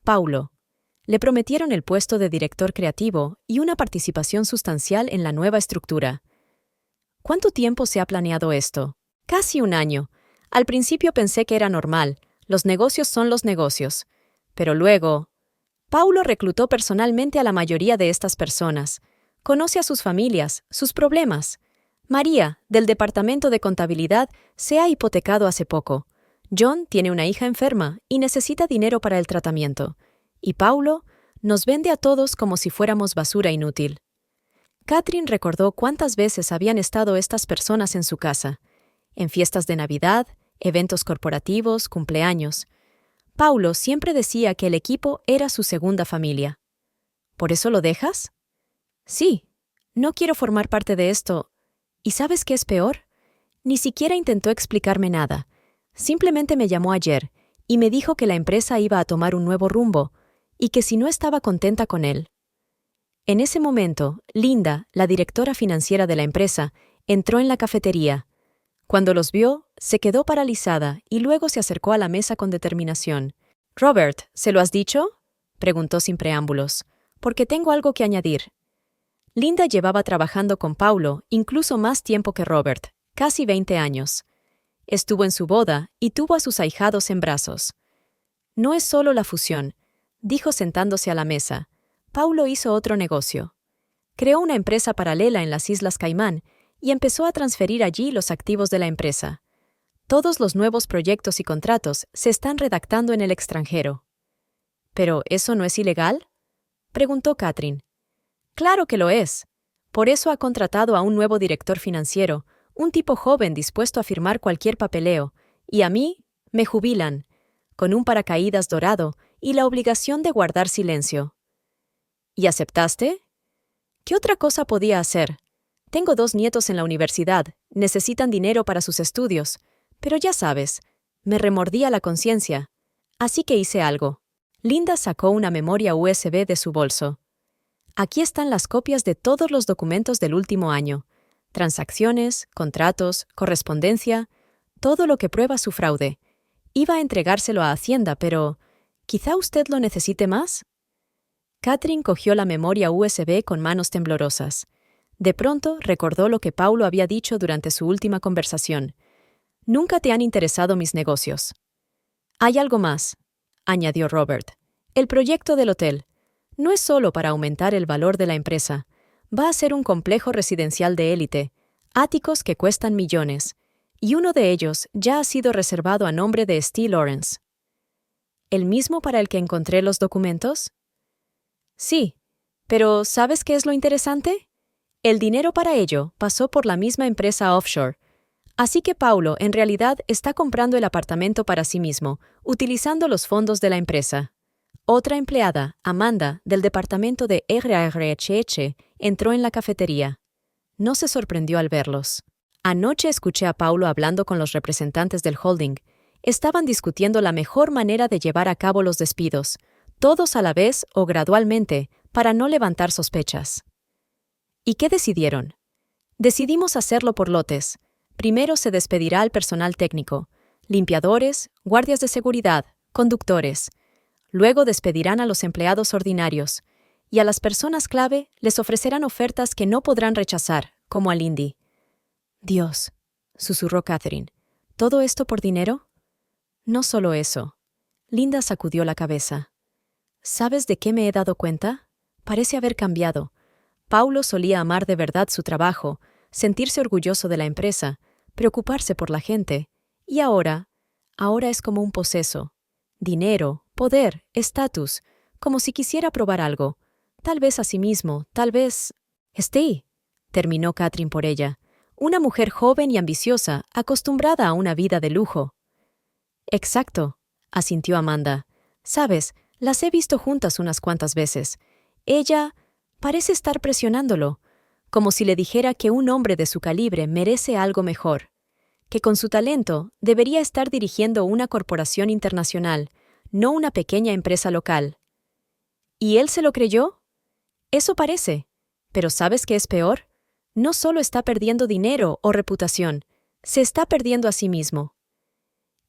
S1: Paulo. Le prometieron el puesto de director creativo y una participación sustancial en la nueva estructura». «¿Cuánto tiempo se ha planeado esto?». «Casi un año. Al principio pensé que era normal. Los negocios son los negocios. Pero luego, Paulo reclutó personalmente a la mayoría de estas personas. Conoce a sus familias, sus problemas. María, del departamento de contabilidad, se ha hipotecado hace poco. John tiene una hija enferma y necesita dinero para el tratamiento. Y Paulo nos vende a todos como si fuéramos basura inútil. Catherine recordó cuántas veces habían estado estas personas en su casa, en fiestas de Navidad, eventos corporativos, cumpleaños. Paulo siempre decía que el equipo era su segunda familia. ¿Por eso lo dejas? Sí, no quiero formar parte de esto. ¿Y sabes qué es peor? Ni siquiera intentó explicarme nada. Simplemente me llamó ayer y me dijo que la empresa iba a tomar un nuevo rumbo y que si no estaba contenta con él. En ese momento, Linda, la directora financiera de la empresa, entró en la cafetería. Cuando los vio, se quedó paralizada y luego se acercó a la mesa con determinación. «Robert, ¿se lo has dicho?», preguntó sin preámbulos, «porque tengo algo que añadir». Linda llevaba trabajando con Paulo incluso más tiempo que Robert, casi 20 años. Estuvo en su boda y tuvo a sus ahijados en brazos. «No es solo la fusión», dijo sentándose a la mesa. Paulo hizo otro negocio. Creó una empresa paralela en las Islas Caimán y empezó a transferir allí los activos de la empresa. Todos los nuevos proyectos y contratos se están redactando en el extranjero. ¿Pero eso no es ilegal?, preguntó Catherine. Claro que lo es. Por eso ha contratado a un nuevo director financiero, un tipo joven dispuesto a firmar cualquier papeleo, y a mí me jubilan, con un paracaídas dorado y la obligación de guardar silencio. ¿Y aceptaste? ¿Qué otra cosa podía hacer? Tengo 2 nietos en la universidad, necesitan dinero para sus estudios, pero ya sabes, me remordía la conciencia. Así que hice algo. Linda sacó una memoria USB de su bolso. Aquí están las copias de todos los documentos del último año. Transacciones, contratos, correspondencia, todo lo que prueba su fraude. Iba a entregárselo a Hacienda, pero ¿quizá usted lo necesite más? Catherine cogió la memoria USB con manos temblorosas. De pronto recordó lo que Paulo había dicho durante su última conversación. «Nunca te han interesado mis negocios». «Hay algo más», añadió Robert. «El proyecto del hotel. No es solo para aumentar el valor de la empresa. Va a ser un complejo residencial de élite, áticos que cuestan millones, y uno de ellos ya ha sido reservado a nombre de Steve Lawrence». ¿El mismo para el que encontré los documentos? Sí, pero ¿sabes qué es lo interesante? El dinero para ello pasó por la misma empresa offshore. Así que Paulo en realidad está comprando el apartamento para sí mismo, utilizando los fondos de la empresa. Otra empleada, Amanda, del departamento de RRHH, entró en la cafetería. No se sorprendió al verlos. Anoche escuché a Paulo hablando con los representantes del holding. Estaban discutiendo la mejor manera de llevar a cabo los despidos, todos a la vez o gradualmente, para no levantar sospechas. ¿Y qué decidieron? Decidimos hacerlo por lotes. Primero se despedirá al personal técnico, limpiadores, guardias de seguridad, conductores. Luego despedirán a los empleados ordinarios, y a las personas clave les ofrecerán ofertas que no podrán rechazar, como a Lindy. «Dios», susurró Catherine, ¿todo esto por dinero? No solo eso. Linda sacudió la cabeza. ¿Sabes de qué me he dado cuenta? Parece haber cambiado. Paulo solía amar de verdad su trabajo, sentirse orgulloso de la empresa, preocuparse por la gente, y ahora es como un poseso. Dinero, poder, estatus, como si quisiera probar algo. Tal vez a sí mismo, tal vez... «Steve», terminó Catherine por ella, una mujer joven y ambiciosa, acostumbrada a una vida de lujo. «Exacto», asintió Amanda. «Sabes, las he visto juntas unas cuantas veces. Ella parece estar presionándolo, como si le dijera que un hombre de su calibre merece algo mejor, que con su talento debería estar dirigiendo una corporación internacional, no una pequeña empresa local. ¿Y él se lo creyó? Eso parece. Pero ¿sabes qué es peor? No solo está perdiendo dinero o reputación, se está perdiendo a sí mismo».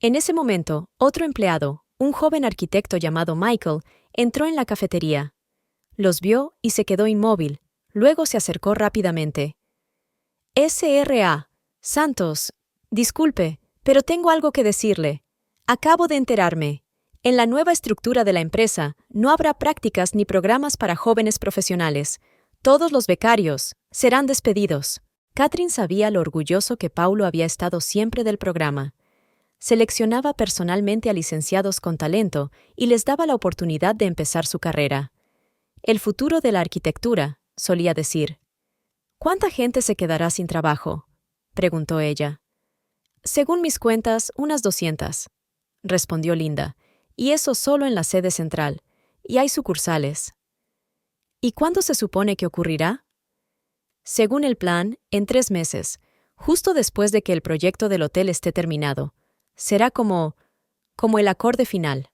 S1: En ese momento, otro empleado, un joven arquitecto llamado Michael, entró en la cafetería. Los vio y se quedó inmóvil. Luego se acercó rápidamente. «S.R.A. Santos, disculpe, pero tengo algo que decirle». Acabo de enterarme. En la nueva estructura de la empresa no habrá prácticas ni programas para jóvenes profesionales. Todos los becarios serán despedidos. Catherine sabía lo orgulloso que Paulo había estado siempre del programa. Seleccionaba personalmente a licenciados con talento y les daba la oportunidad de empezar su carrera. El futuro de la arquitectura, solía decir. ¿Cuánta gente se quedará sin trabajo?, preguntó ella. Según mis cuentas, unas 200, respondió Linda, y eso solo en la sede central, y hay sucursales. ¿Y cuándo se supone que ocurrirá? Según el plan, en 3 meses, justo después de que el proyecto del hotel esté terminado. Será como el acorde final.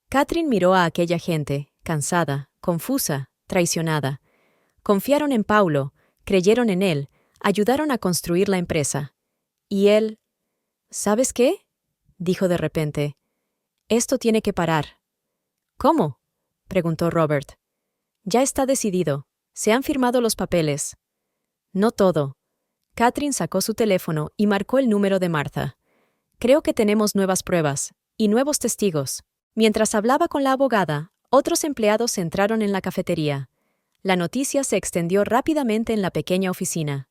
S1: Catherine miró a aquella gente, cansada, confusa, traicionada. Confiaron en Paulo, creyeron en él, ayudaron a construir la empresa. Y él... ¿Sabes qué?, dijo de repente. Esto tiene que parar. ¿Cómo?, preguntó Robert. Ya está decidido. Se han firmado los papeles. No todo. Catherine sacó su teléfono y marcó el número de Martha. Creo que tenemos nuevas pruebas y nuevos testigos. Mientras hablaba con la abogada, otros empleados entraron en la cafetería. La noticia se extendió rápidamente en la pequeña oficina.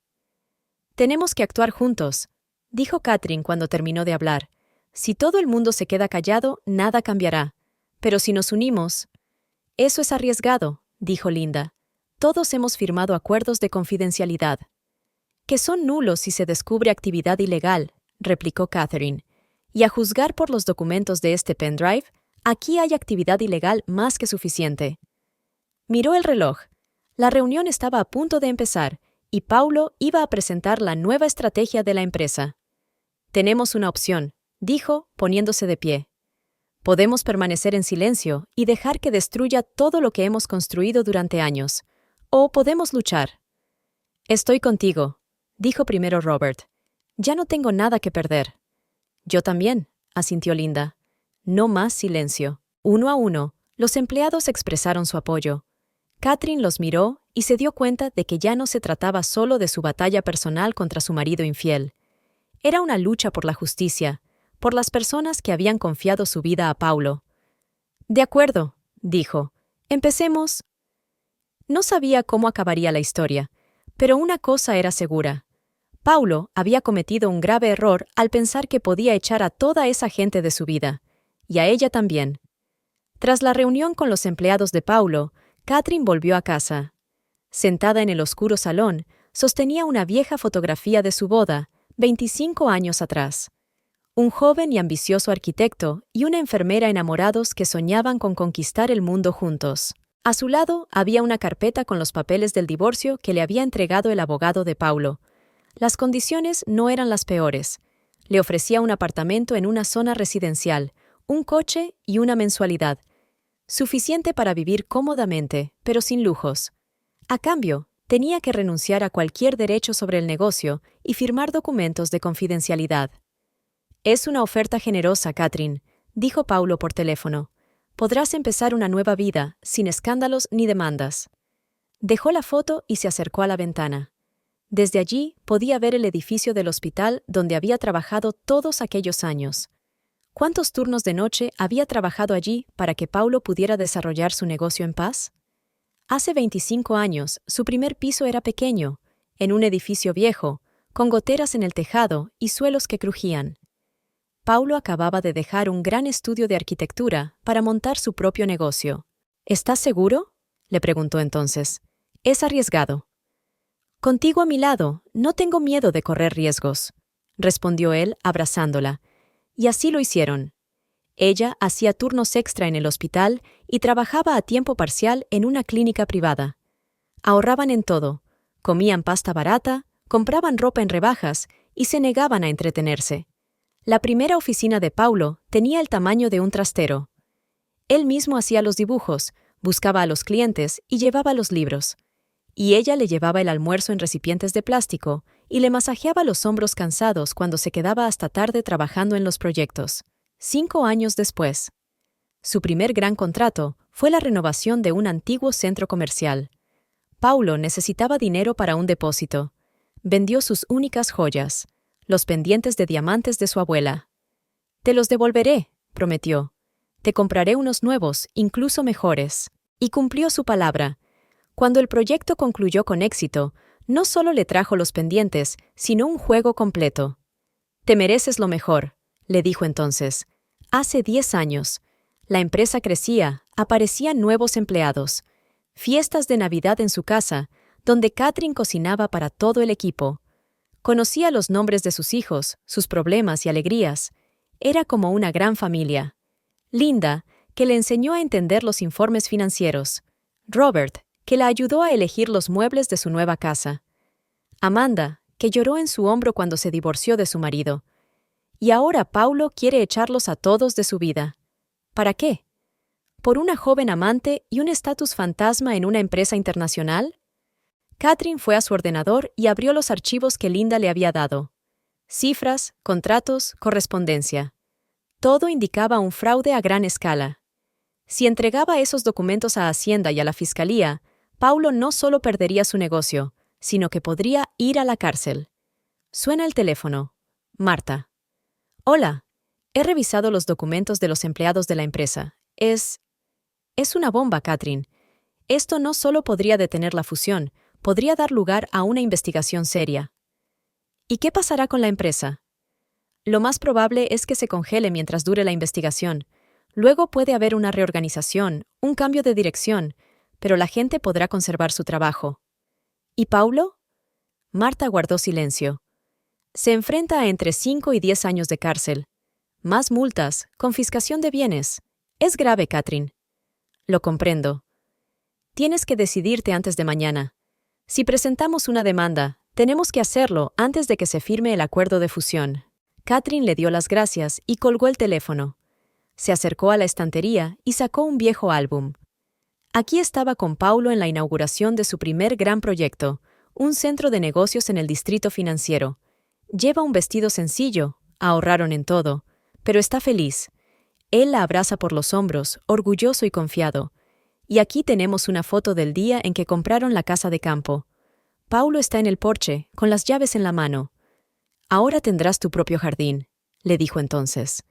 S1: Tenemos que actuar juntos, dijo Catherine cuando terminó de hablar. Si todo el mundo se queda callado, nada cambiará. Pero si nos unimos... Eso es arriesgado, dijo Linda. Todos hemos firmado acuerdos de confidencialidad. Que son nulos si se descubre actividad ilegal, replicó Catherine. Y a juzgar por los documentos de este pendrive, aquí hay actividad ilegal más que suficiente. Miró el reloj. La reunión estaba a punto de empezar, y Paulo iba a presentar la nueva estrategia de la empresa. Tenemos una opción, dijo, poniéndose de pie. Podemos permanecer en silencio y dejar que destruya todo lo que hemos construido durante años. O podemos luchar. Estoy contigo, dijo primero Robert. Ya no tengo nada que perder. Yo también, asintió Linda. No más silencio. Uno a uno, los empleados expresaron su apoyo. Catherine los miró y se dio cuenta de que ya no se trataba solo de su batalla personal contra su marido infiel. Era una lucha por la justicia, por las personas que habían confiado su vida a Paulo. De acuerdo, dijo. Empecemos. No sabía cómo acabaría la historia, pero una cosa era segura. Paulo había cometido un grave error al pensar que podía echar a toda esa gente de su vida, y a ella también. Tras la reunión con los empleados de Paulo, Catherine volvió a casa. Sentada en el oscuro salón, sostenía una vieja fotografía de su boda, 25 años atrás. Un joven y ambicioso arquitecto y una enfermera enamorados que soñaban con conquistar el mundo juntos. A su lado había una carpeta con los papeles del divorcio que le había entregado el abogado de Paulo. Las condiciones no eran las peores. Le ofrecía un apartamento en una zona residencial, un coche y una mensualidad. Suficiente para vivir cómodamente, pero sin lujos. A cambio, tenía que renunciar a cualquier derecho sobre el negocio y firmar documentos de confidencialidad. Es una oferta generosa, Catherine, dijo Paulo por teléfono. Podrás empezar una nueva vida, sin escándalos ni demandas. Dejó la foto y se acercó a la ventana. Desde allí podía ver el edificio del hospital donde había trabajado todos aquellos años. ¿Cuántos turnos de noche había trabajado allí para que Paulo pudiera desarrollar su negocio en paz? Hace 25 años, su primer piso era pequeño, en un edificio viejo, con goteras en el tejado y suelos que crujían. Paulo acababa de dejar un gran estudio de arquitectura para montar su propio negocio. ¿Estás seguro?, le preguntó entonces. Es arriesgado. Contigo a mi lado, no tengo miedo de correr riesgos, respondió él, abrazándola. Y así lo hicieron. Ella hacía turnos extra en el hospital y trabajaba a tiempo parcial en una clínica privada. Ahorraban en todo, comían pasta barata, compraban ropa en rebajas y se negaban a entretenerse. La primera oficina de Paulo tenía el tamaño de un trastero. Él mismo hacía los dibujos, buscaba a los clientes y llevaba los libros. Y ella le llevaba el almuerzo en recipientes de plástico y le masajeaba los hombros cansados cuando se quedaba hasta tarde trabajando en los proyectos. 5 años después. Su primer gran contrato fue la renovación de un antiguo centro comercial. Paulo necesitaba dinero para un depósito. Vendió sus únicas joyas, los pendientes de diamantes de su abuela. Te los devolveré, prometió. Te compraré unos nuevos, incluso mejores. Y cumplió su palabra. Cuando el proyecto concluyó con éxito, no solo le trajo los pendientes, sino un juego completo. Te mereces lo mejor, le dijo entonces. Hace 10 años. La empresa crecía, aparecían nuevos empleados. Fiestas de Navidad en su casa, donde Katherine cocinaba para todo el equipo. Conocía los nombres de sus hijos, sus problemas y alegrías. Era como una gran familia. Linda, que le enseñó a entender los informes financieros. Robert, que la ayudó a elegir los muebles de su nueva casa. Amanda, que lloró en su hombro cuando se divorció de su marido. Y ahora Paulo quiere echarlos a todos de su vida. ¿Para qué? ¿Por una joven amante y un estatus fantasma en una empresa internacional? Katherine fue a su ordenador y abrió los archivos que Linda le había dado. Cifras, contratos, correspondencia. Todo indicaba un fraude a gran escala. Si entregaba esos documentos a Hacienda y a la Fiscalía, Paulo no solo perdería su negocio, sino que podría ir a la cárcel. Suena el teléfono. Marta. Hola. He revisado los documentos de los empleados de la empresa. Es una bomba, Katherine. Esto no solo podría detener la fusión, podría dar lugar a una investigación seria. ¿Y qué pasará con la empresa? Lo más probable es que se congele mientras dure la investigación. Luego puede haber una reorganización, un cambio de dirección, pero la gente podrá conservar su trabajo. ¿Y Paulo? Marta guardó silencio. Se enfrenta a entre 5 y 10 años de cárcel. Más multas, confiscación de bienes. Es grave, Katherine. Lo comprendo. Tienes que decidirte antes de mañana. Si presentamos una demanda, tenemos que hacerlo antes de que se firme el acuerdo de fusión. Katherine le dio las gracias y colgó el teléfono. Se acercó a la estantería y sacó un viejo álbum. Aquí estaba con Paulo en la inauguración de su primer gran proyecto, un centro de negocios en el distrito financiero. Lleva un vestido sencillo, ahorraron en todo, pero está feliz. Él la abraza por los hombros, orgulloso y confiado. Y aquí tenemos una foto del día en que compraron la casa de campo. Paulo está en el porche, con las llaves en la mano. Ahora tendrás tu propio jardín, le dijo entonces.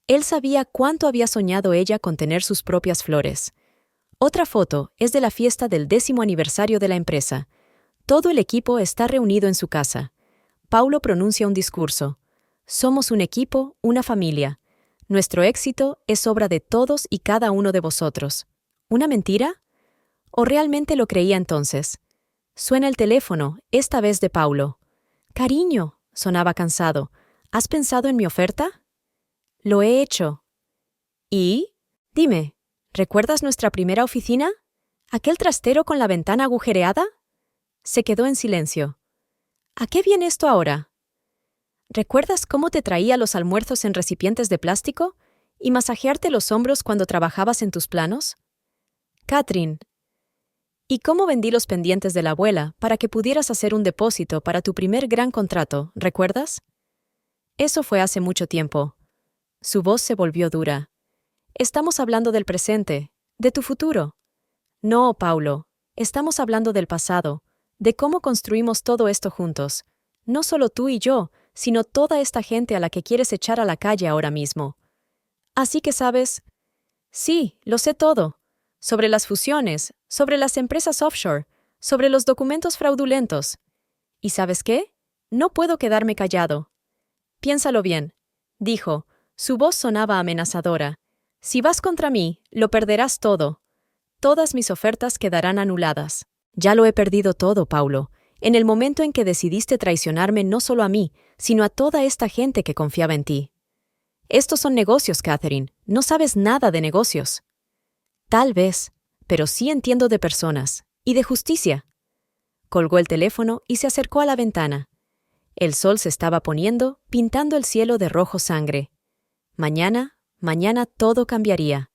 S1: Él sabía cuánto había soñado ella con tener sus propias flores. Otra foto es de la fiesta del 10º aniversario de la empresa. Todo el equipo está reunido en su casa. Paulo pronuncia un discurso. Somos un equipo, una familia. Nuestro éxito es obra de todos y cada uno de vosotros. ¿Una mentira? ¿O realmente lo creía entonces? Suena el teléfono, esta vez de Paulo. Cariño, sonaba cansado. ¿Has pensado en mi oferta? Lo he hecho. ¿Y? Dime, ¿recuerdas nuestra primera oficina? ¿Aquel trastero con la ventana agujereada? Se quedó en silencio. ¿A qué viene esto ahora? ¿Recuerdas cómo te traía los almuerzos en recipientes de plástico y masajearte los hombros cuando trabajabas en tus planos? Katherine. ¿Y cómo vendí los pendientes de la abuela para que pudieras hacer un depósito para tu primer gran contrato, recuerdas? Eso fue hace mucho tiempo. Su voz se volvió dura. Estamos hablando del presente, de tu futuro. No, Paulo, estamos hablando del pasado, de cómo construimos todo esto juntos. No solo tú y yo, sino toda esta gente a la que quieres echar a la calle ahora mismo. Así que sabes... Sí, lo sé todo. Sobre las fusiones, sobre las empresas offshore, sobre los documentos fraudulentos. ¿Y sabes qué? No puedo quedarme callado. Piénsalo bien, dijo. Su voz sonaba amenazadora. Si vas contra mí, lo perderás todo. Todas mis ofertas quedarán anuladas. Ya lo he perdido todo, Paulo, en el momento en que decidiste traicionarme no solo a mí, sino a toda esta gente que confiaba en ti. Estos son negocios, Katherine. No sabes nada de negocios. Tal vez, pero sí entiendo de personas y de justicia. Colgó el teléfono y se acercó a la ventana. El sol se estaba poniendo, pintando el cielo de rojo sangre. Mañana todo cambiaría.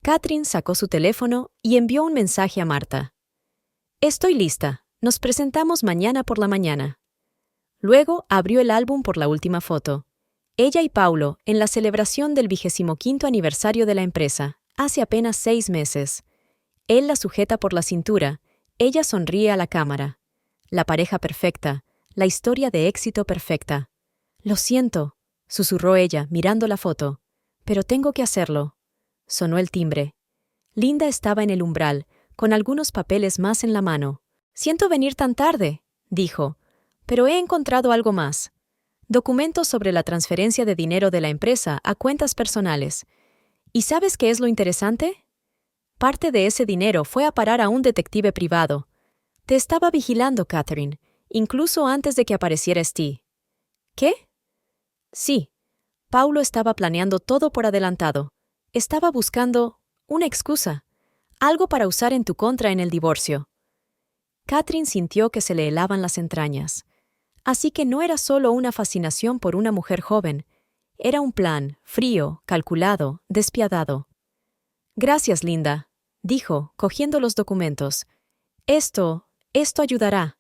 S1: Katherine sacó su teléfono y envió un mensaje a Marta. Estoy lista. Nos presentamos mañana por la mañana. Luego abrió el álbum por la última foto. Ella y Paulo en la celebración del 25º aniversario de la empresa, hace apenas 6 meses. Él la sujeta por la cintura, ella sonríe a la cámara. La pareja perfecta, la historia de éxito perfecta. Lo siento, susurró ella, mirando la foto. Pero tengo que hacerlo. Sonó el timbre. Linda estaba en el umbral, con algunos papeles más en la mano. Siento venir tan tarde, dijo, pero he encontrado algo más. Documentos sobre la transferencia de dinero de la empresa a cuentas personales. ¿Y sabes qué es lo interesante? Parte de ese dinero fue a parar a un detective privado. Te estaba vigilando, Catherine, incluso antes de que apareciera Steve. ¿Qué? Sí. Paulo estaba planeando todo por adelantado. Estaba buscando una excusa, algo para usar en tu contra en el divorcio. Catherine sintió que se le helaban las entrañas. Así que no era solo una fascinación por una mujer joven, era un plan, frío, calculado, despiadado. Gracias, Linda, dijo, cogiendo los documentos. Esto ayudará.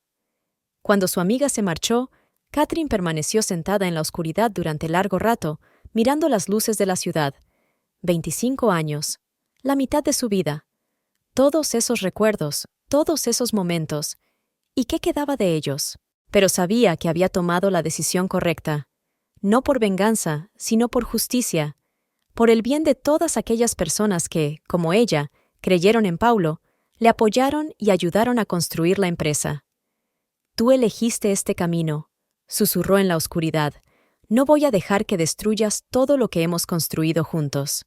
S1: Cuando su amiga se marchó, Catherine permaneció sentada en la oscuridad durante largo rato, mirando las luces de la ciudad. 25 años, la mitad de su vida. Todos esos recuerdos, todos esos momentos. ¿Y qué quedaba de ellos? Pero sabía que había tomado la decisión correcta. No por venganza, sino por justicia. Por el bien de todas aquellas personas que, como ella, creyeron en Paulo, le apoyaron y ayudaron a construir la empresa. Tú elegiste este camino, susurró en la oscuridad. No voy a dejar que destruyas todo lo que hemos construido juntos.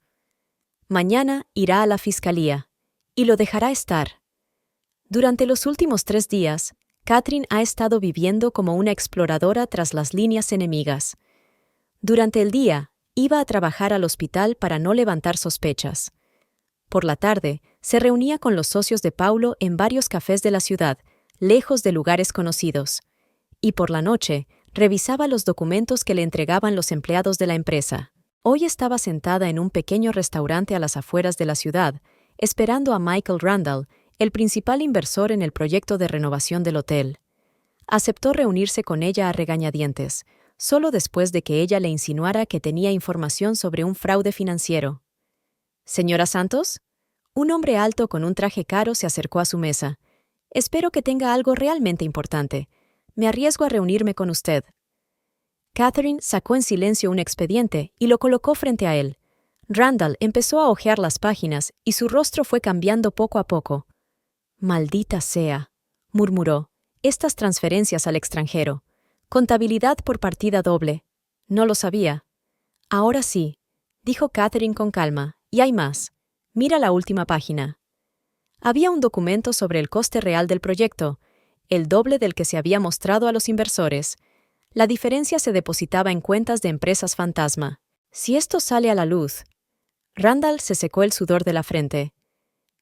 S1: Mañana irá a la fiscalía, y lo dejará estar. Durante los últimos 3 días, Catherine ha estado viviendo como una exploradora tras las líneas enemigas. Durante el día, iba a trabajar al hospital para no levantar sospechas. Por la tarde, se reunía con los socios de Paulo en varios cafés de la ciudad, lejos de lugares conocidos. Y por la noche, revisaba los documentos que le entregaban los empleados de la empresa. Hoy estaba sentada en un pequeño restaurante a las afueras de la ciudad, esperando a Michael Randall, el principal inversor en el proyecto de renovación del hotel. Aceptó reunirse con ella a regañadientes, solo después de que ella le insinuara que tenía información sobre un fraude financiero. «¿Señora Santos?» Un hombre alto con un traje caro se acercó a su mesa. «Espero que tenga algo realmente importante. Me arriesgo a reunirme con usted». Catherine sacó en silencio un expediente y lo colocó frente a él. Randall empezó a hojear las páginas y su rostro fue cambiando poco a poco. «Maldita sea», murmuró, «estas transferencias al extranjero. Contabilidad por partida doble. No lo sabía». «Ahora sí», dijo Catherine con calma, «y hay más. Mira la última página». Había un documento sobre el coste real del proyecto, el doble del que se había mostrado a los inversores. La diferencia se depositaba en cuentas de empresas fantasma. Si esto sale a la luz... Randall se secó el sudor de la frente.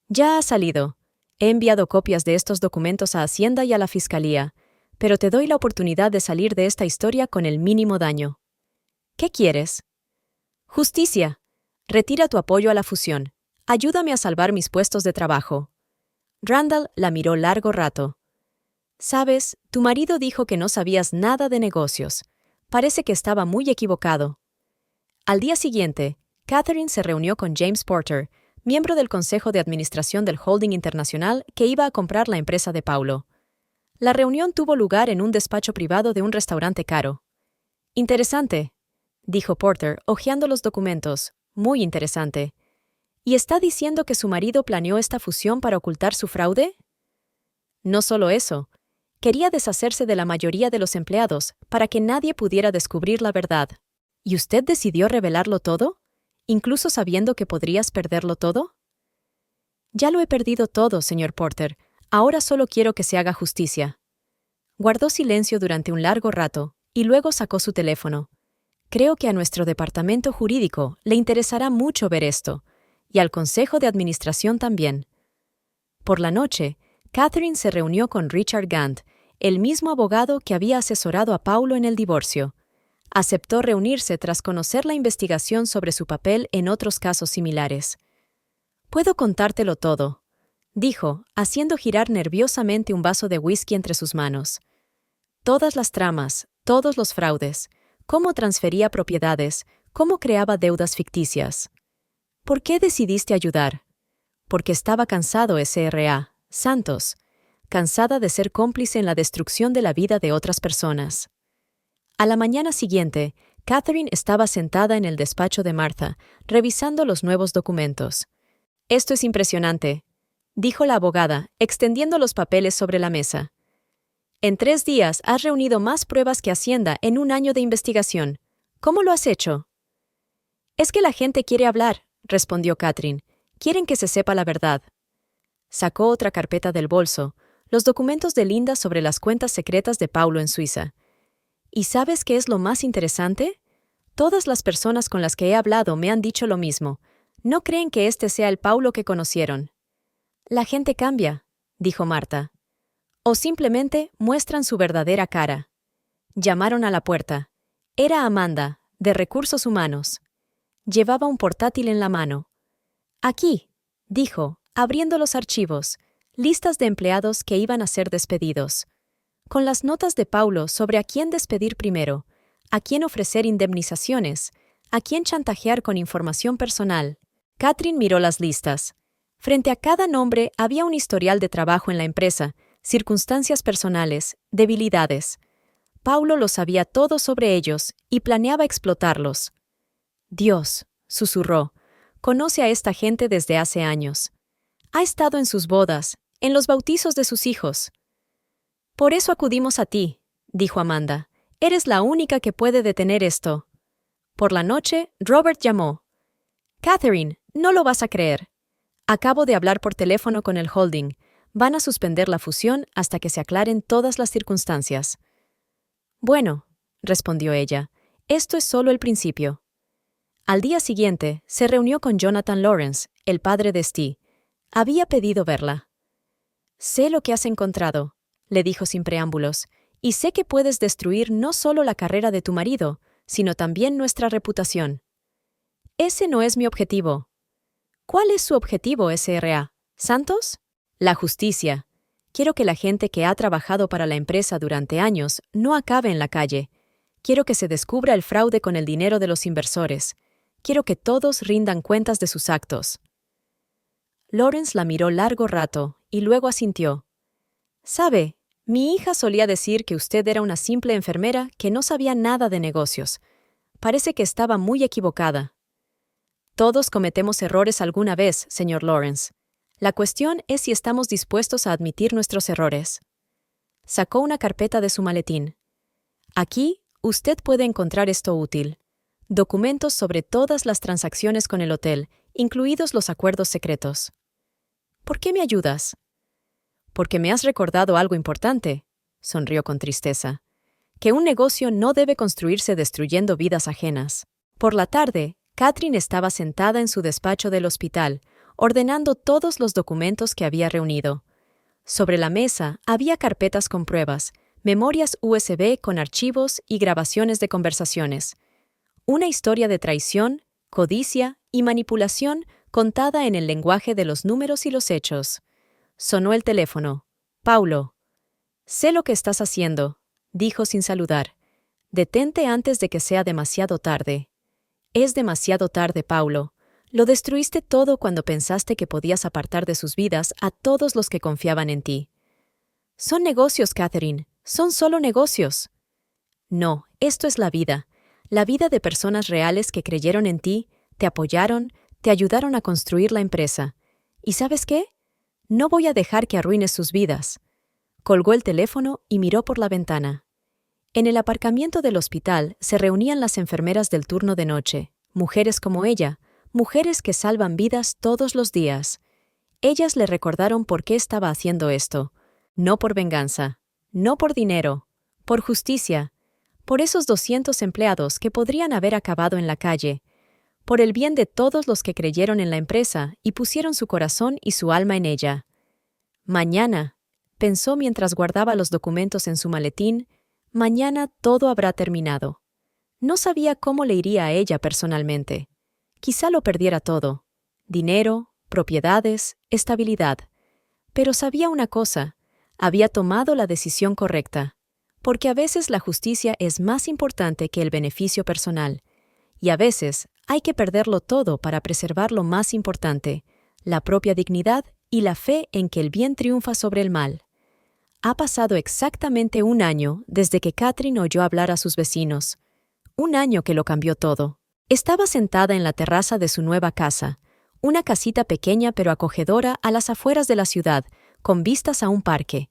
S1: «Ya ha salido. He enviado copias de estos documentos a Hacienda y a la Fiscalía, pero te doy la oportunidad de salir de esta historia con el mínimo daño». «¿Qué quieres?» «Justicia. Retira tu apoyo a la fusión. Ayúdame a salvar mis puestos de trabajo». Randall la miró largo rato. «Sabes, tu marido dijo que no sabías nada de negocios. Parece que estaba muy equivocado». Al día siguiente, Catherine se reunió con James Porter, miembro del Consejo de Administración del Holding Internacional que iba a comprar la empresa de Paulo. La reunión tuvo lugar en un despacho privado de un restaurante caro. «Interesante», dijo Porter, hojeando los documentos. «Muy interesante. ¿Y está diciendo que su marido planeó esta fusión para ocultar su fraude?» «No solo eso. Quería deshacerse de la mayoría de los empleados para que nadie pudiera descubrir la verdad». «¿Y usted decidió revelarlo todo? ¿Incluso sabiendo que podrías perderlo todo?» «Ya lo he perdido todo, señor Porter. Ahora solo quiero que se haga justicia». Guardó silencio durante un largo rato y luego sacó su teléfono. «Creo que a nuestro departamento jurídico le interesará mucho ver esto, y al Consejo de Administración también». Por la noche, Catherine se reunió con Richard Gant, el mismo abogado que había asesorado a Paulo en el divorcio. Aceptó reunirse tras conocer la investigación sobre su papel en otros casos similares. «Puedo contártelo todo», dijo, haciendo girar nerviosamente un vaso de whisky entre sus manos. «Todas las tramas, todos los fraudes, cómo transfería propiedades, cómo creaba deudas ficticias». «¿Por qué decidiste ayudar?» «Porque estaba cansado, S.R.A. Santos, cansada de ser cómplice en la destrucción de la vida de otras personas». A la mañana siguiente, Catherine estaba sentada en el despacho de Martha, revisando los nuevos documentos. «Esto es impresionante», dijo la abogada, extendiendo los papeles sobre la mesa. «En 3 días has reunido más pruebas que Hacienda en un año de investigación. ¿Cómo lo has hecho?» «Es que la gente quiere hablar», respondió Catherine. «Quieren que se sepa la verdad». Sacó otra carpeta del bolso, los documentos de Linda sobre las cuentas secretas de Paulo en Suiza. ¿Y sabes qué es lo más interesante? Todas las personas con las que he hablado me han dicho lo mismo. No creen que este sea el Paulo que conocieron. «La gente cambia», dijo Marta. «O simplemente muestran su verdadera cara». Llamaron a la puerta. Era Amanda, de Recursos Humanos. Llevaba un portátil en la mano. «Aquí», dijo, abriendo los archivos, listas de empleados que iban a ser despedidos. Con las notas de Paulo sobre a quién despedir primero, a quién ofrecer indemnizaciones, a quién chantajear con información personal. Catherine miró las listas. Frente a cada nombre había un historial de trabajo en la empresa, circunstancias personales, debilidades. Paulo lo sabía todo sobre ellos y planeaba explotarlos. «Dios», susurró, «conoce a esta gente desde hace años. Ha estado en sus bodas, en los bautizos de sus hijos». «Por eso acudimos a ti», dijo Amanda. «Eres la única que puede detener esto». Por la noche, Robert llamó. «Catherine, no lo vas a creer. Acabo de hablar por teléfono con el holding. Van a suspender la fusión hasta que se aclaren todas las circunstancias». «Bueno», respondió ella, «esto es solo el principio». Al día siguiente, se reunió con Jonathan Lawrence, el padre de Steve. Había pedido verla. «Sé lo que has encontrado», le dijo sin preámbulos, «y sé que puedes destruir no solo la carrera de tu marido, sino también nuestra reputación». «Ese no es mi objetivo». «¿Cuál es su objetivo, SRA? ¿Santos?» «La justicia. Quiero que la gente que ha trabajado para la empresa durante años no acabe en la calle. Quiero que se descubra el fraude con el dinero de los inversores. Quiero que todos rindan cuentas de sus actos». Lawrence la miró largo rato y luego asintió. «Sabe, mi hija solía decir que usted era una simple enfermera que no sabía nada de negocios. Parece que estaba muy equivocada». «Todos cometemos errores alguna vez, señor Lawrence. La cuestión es si estamos dispuestos a admitir nuestros errores». Sacó una carpeta de su maletín. «Aquí, usted puede encontrar esto útil. Documentos sobre todas las transacciones con el hotel, incluidos los acuerdos secretos». «¿Por qué me ayudas?» «Porque me has recordado algo importante», sonrió con tristeza. «Que un negocio no debe construirse destruyendo vidas ajenas». Por la tarde, Catherine estaba sentada en su despacho del hospital, ordenando todos los documentos que había reunido. Sobre la mesa había carpetas con pruebas, memorias USB con archivos y grabaciones de conversaciones. Una historia de traición, codicia y manipulación contada en el lenguaje de los números y los hechos. Sonó el teléfono. «Paulo». «Sé lo que estás haciendo», dijo sin saludar. «Detente antes de que sea demasiado tarde». «Es demasiado tarde, Paulo. Lo destruiste todo cuando pensaste que podías apartar de sus vidas a todos los que confiaban en ti». «Son negocios, Catherine. Son solo negocios». «No, esto es la vida. La vida de personas reales que creyeron en ti, te apoyaron, te ayudaron a construir la empresa. ¿Y sabes qué? No voy a dejar que arruines sus vidas». Colgó el teléfono y miró por la ventana. En el aparcamiento del hospital se reunían las enfermeras del turno de noche, mujeres como ella, mujeres que salvan vidas todos los días. Ellas le recordaron por qué estaba haciendo esto. No por venganza, no por dinero, por justicia, por esos 200 empleados que podrían haber acabado en la calle, por el bien de todos los que creyeron en la empresa y pusieron su corazón y su alma en ella. Mañana, pensó mientras guardaba los documentos en su maletín, mañana todo habrá terminado. No sabía cómo le iría a ella personalmente. Quizá lo perdiera todo: dinero, propiedades, estabilidad. Pero sabía una cosa: había tomado la decisión correcta, porque a veces la justicia es más importante que el beneficio personal, y a veces hay que perderlo todo para preservar lo más importante, la propia dignidad y la fe en que el bien triunfa sobre el mal. Ha pasado exactamente 1 año desde que Catherine oyó hablar a sus vecinos. un año que lo cambió todo. Estaba sentada en la terraza de su nueva casa, una casita pequeña pero acogedora a las afueras de la ciudad, con vistas a un parque.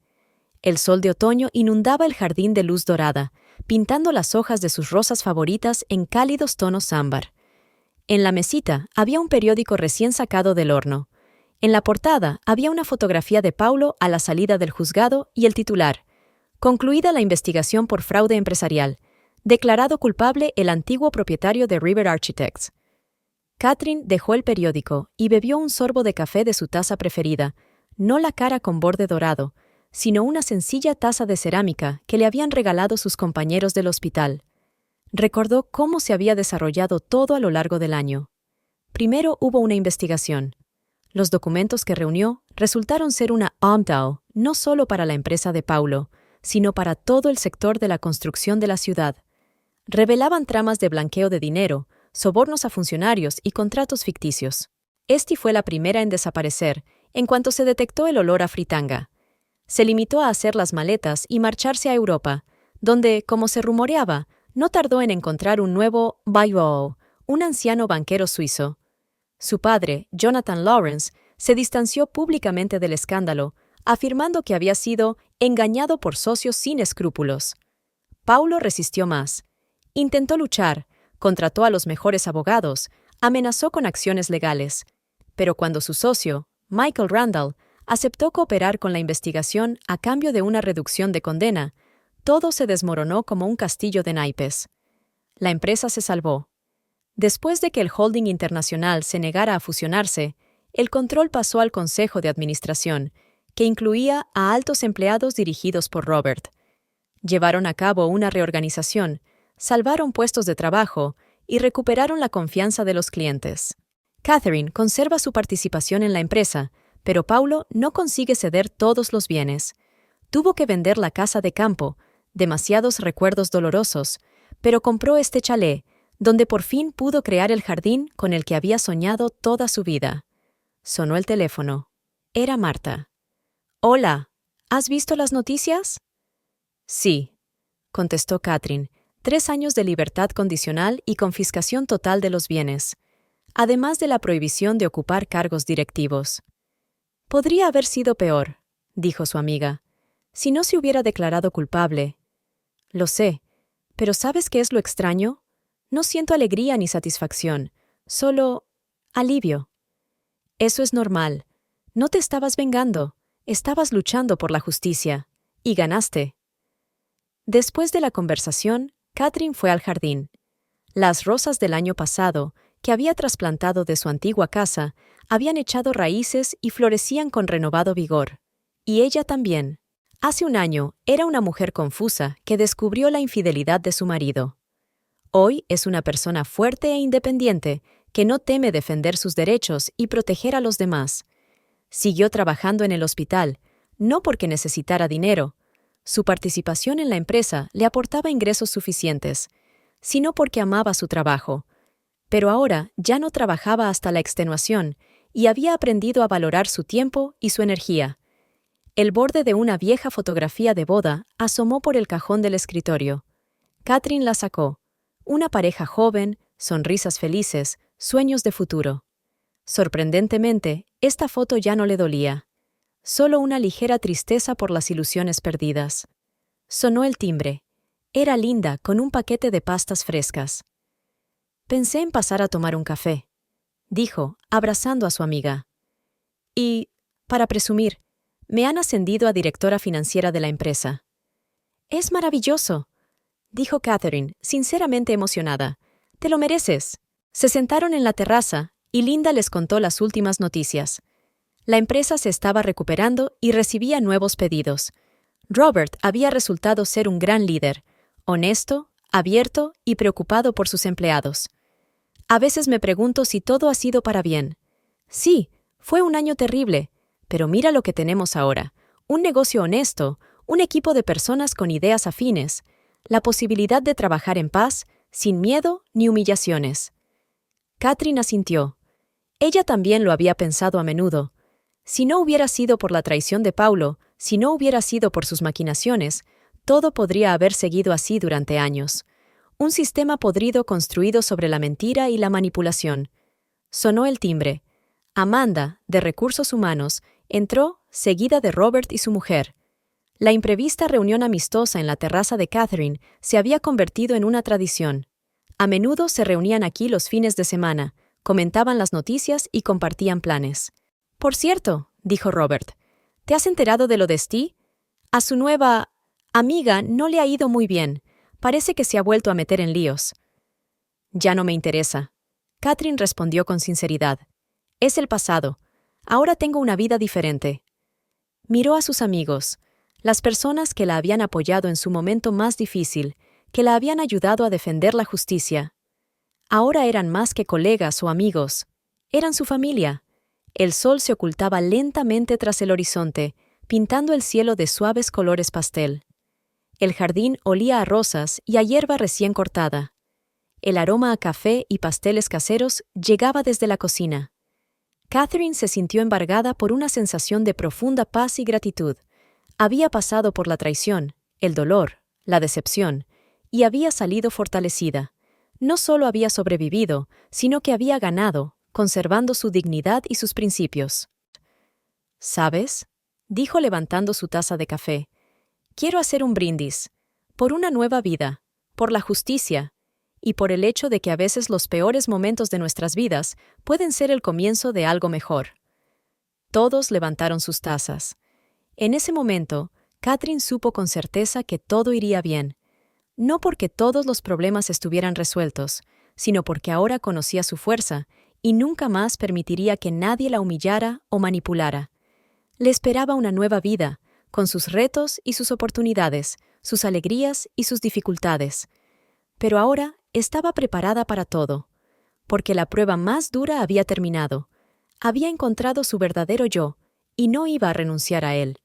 S1: El sol de otoño inundaba el jardín de luz dorada, pintando las hojas de sus rosas favoritas en cálidos tonos ámbar. En la mesita había un periódico recién sacado del horno. En la portada había una fotografía de Paulo a la salida del juzgado y el titular: concluida la investigación por fraude empresarial. Declarado culpable el antiguo propietario de River Architects. Catherine dejó el periódico y bebió un sorbo de café de su taza preferida, no la cara con borde dorado, sino una sencilla taza de cerámica que le habían regalado sus compañeros del hospital. Recordó cómo se había desarrollado todo a lo largo del año. Primero hubo una investigación. Los documentos que reunió resultaron ser una OMDAO, no solo para la empresa de Paulo, sino para todo el sector de la construcción de la ciudad. Revelaban tramas de blanqueo de dinero, sobornos a funcionarios y contratos ficticios. Esti fue la primera en desaparecer, en cuanto se detectó el olor a fritanga. Se limitó a hacer las maletas y marcharse a Europa, donde, como se rumoreaba, no tardó en encontrar un nuevo Bayou, un anciano banquero suizo. Su padre, Jonathan Lawrence, se distanció públicamente del escándalo, afirmando que había sido engañado por socios sin escrúpulos. Paulo resistió más. Intentó luchar, contrató a los mejores abogados, amenazó con acciones legales. Pero cuando su socio, Michael Randall, aceptó cooperar con la investigación a cambio de una reducción de condena, todo se desmoronó como un castillo de naipes. La empresa se salvó. Después de que el holding internacional se negara a fusionarse, el control pasó al Consejo de Administración, que incluía a altos empleados dirigidos por Robert. Llevaron a cabo una reorganización, salvaron puestos de trabajo y recuperaron la confianza de los clientes. Catherine conserva su participación en la empresa, pero Paulo no consigue ceder todos los bienes. Tuvo que vender la casa de campo, demasiados recuerdos dolorosos, pero compró este chalet, donde por fin pudo crear el jardín con el que había soñado toda su vida. Sonó el teléfono. Era Marta. «Hola, ¿has visto las noticias?» «Sí», contestó Catherine. 3 años de libertad condicional y confiscación total de los bienes, además de la prohibición de ocupar cargos directivos. «Podría haber sido peor», dijo su amiga, «si no se hubiera declarado culpable». «Lo sé, pero ¿sabes qué es lo extraño? No siento alegría ni satisfacción, solo alivio». «Eso es normal. No te estabas vengando, estabas luchando por la justicia, y ganaste». Después de la conversación, Catherine fue al jardín. Las rosas del año pasado, que había trasplantado de su antigua casa, habían echado raíces y florecían con renovado vigor. Y ella también. Hace un año era una mujer confusa que descubrió la infidelidad de su marido. Hoy es una persona fuerte e independiente que no teme defender sus derechos y proteger a los demás. Siguió trabajando en el hospital, no porque necesitara dinero. Su participación en la empresa le aportaba ingresos suficientes, sino porque amaba su trabajo. Pero ahora ya no trabajaba hasta la extenuación y había aprendido a valorar su tiempo y su energía. El borde de una vieja fotografía de boda asomó por el cajón del escritorio. Catherine la sacó. Una pareja joven, sonrisas felices, sueños de futuro. Sorprendentemente, esta foto ya no le dolía. Solo una ligera tristeza por las ilusiones perdidas. Sonó el timbre. Era Linda con un paquete de pastas frescas. «Pensé en pasar a tomar un café», dijo, abrazando a su amiga. «Y, para presumir, me han ascendido a directora financiera de la empresa». «Es maravilloso», dijo Catherine, sinceramente emocionada. «Te lo mereces». Se sentaron en la terraza y Linda les contó las últimas noticias. La empresa se estaba recuperando y recibía nuevos pedidos. Robert había resultado ser un gran líder, honesto, abierto y preocupado por sus empleados. «A veces me pregunto si todo ha sido para bien. Sí, fue un año terrible, pero mira lo que tenemos ahora. Un negocio honesto, un equipo de personas con ideas afines, la posibilidad de trabajar en paz, sin miedo ni humillaciones». Catherine asintió. Ella también lo había pensado a menudo. Si no hubiera sido por la traición de Paulo, si no hubiera sido por sus maquinaciones, todo podría haber seguido así durante años. Un sistema podrido construido sobre la mentira y la manipulación. Sonó el timbre. Amanda, de Recursos Humanos, entró, seguida de Robert y su mujer. La imprevista reunión amistosa en la terraza de Catherine se había convertido en una tradición. A menudo se reunían aquí los fines de semana, comentaban las noticias y compartían planes. «Por cierto», dijo Robert, «¿te has enterado de lo de Steve? A su nueva amiga no le ha ido muy bien. Parece que se ha vuelto a meter en líos». «Ya no me interesa», Catherine respondió con sinceridad. «Es el pasado. Ahora tengo una vida diferente». Miró a sus amigos, las personas que la habían apoyado en su momento más difícil, que la habían ayudado a defender la justicia. Ahora eran más que colegas o amigos, eran su familia. El sol se ocultaba lentamente tras el horizonte, pintando el cielo de suaves colores pastel. El jardín olía a rosas y a hierba recién cortada. El aroma a café y pasteles caseros llegaba desde la cocina. Catherine se sintió embargada por una sensación de profunda paz y gratitud. Había pasado por la traición, el dolor, la decepción, y había salido fortalecida. No solo había sobrevivido, sino que había ganado, conservando su dignidad y sus principios. «¿Sabes?», dijo levantando su taza de café. «Quiero hacer un brindis. Por una nueva vida, por la justicia, y por el hecho de que a veces los peores momentos de nuestras vidas pueden ser el comienzo de algo mejor». Todos levantaron sus tazas. En ese momento, Catherine supo con certeza que todo iría bien. No porque todos los problemas estuvieran resueltos, sino porque ahora conocía su fuerza y nunca más permitiría que nadie la humillara o manipulara. Le esperaba una nueva vida, con sus retos y sus oportunidades, sus alegrías y sus dificultades. Pero ahora estaba preparada para todo, porque la prueba más dura había terminado. Había encontrado su verdadero yo, y no iba a renunciar a él.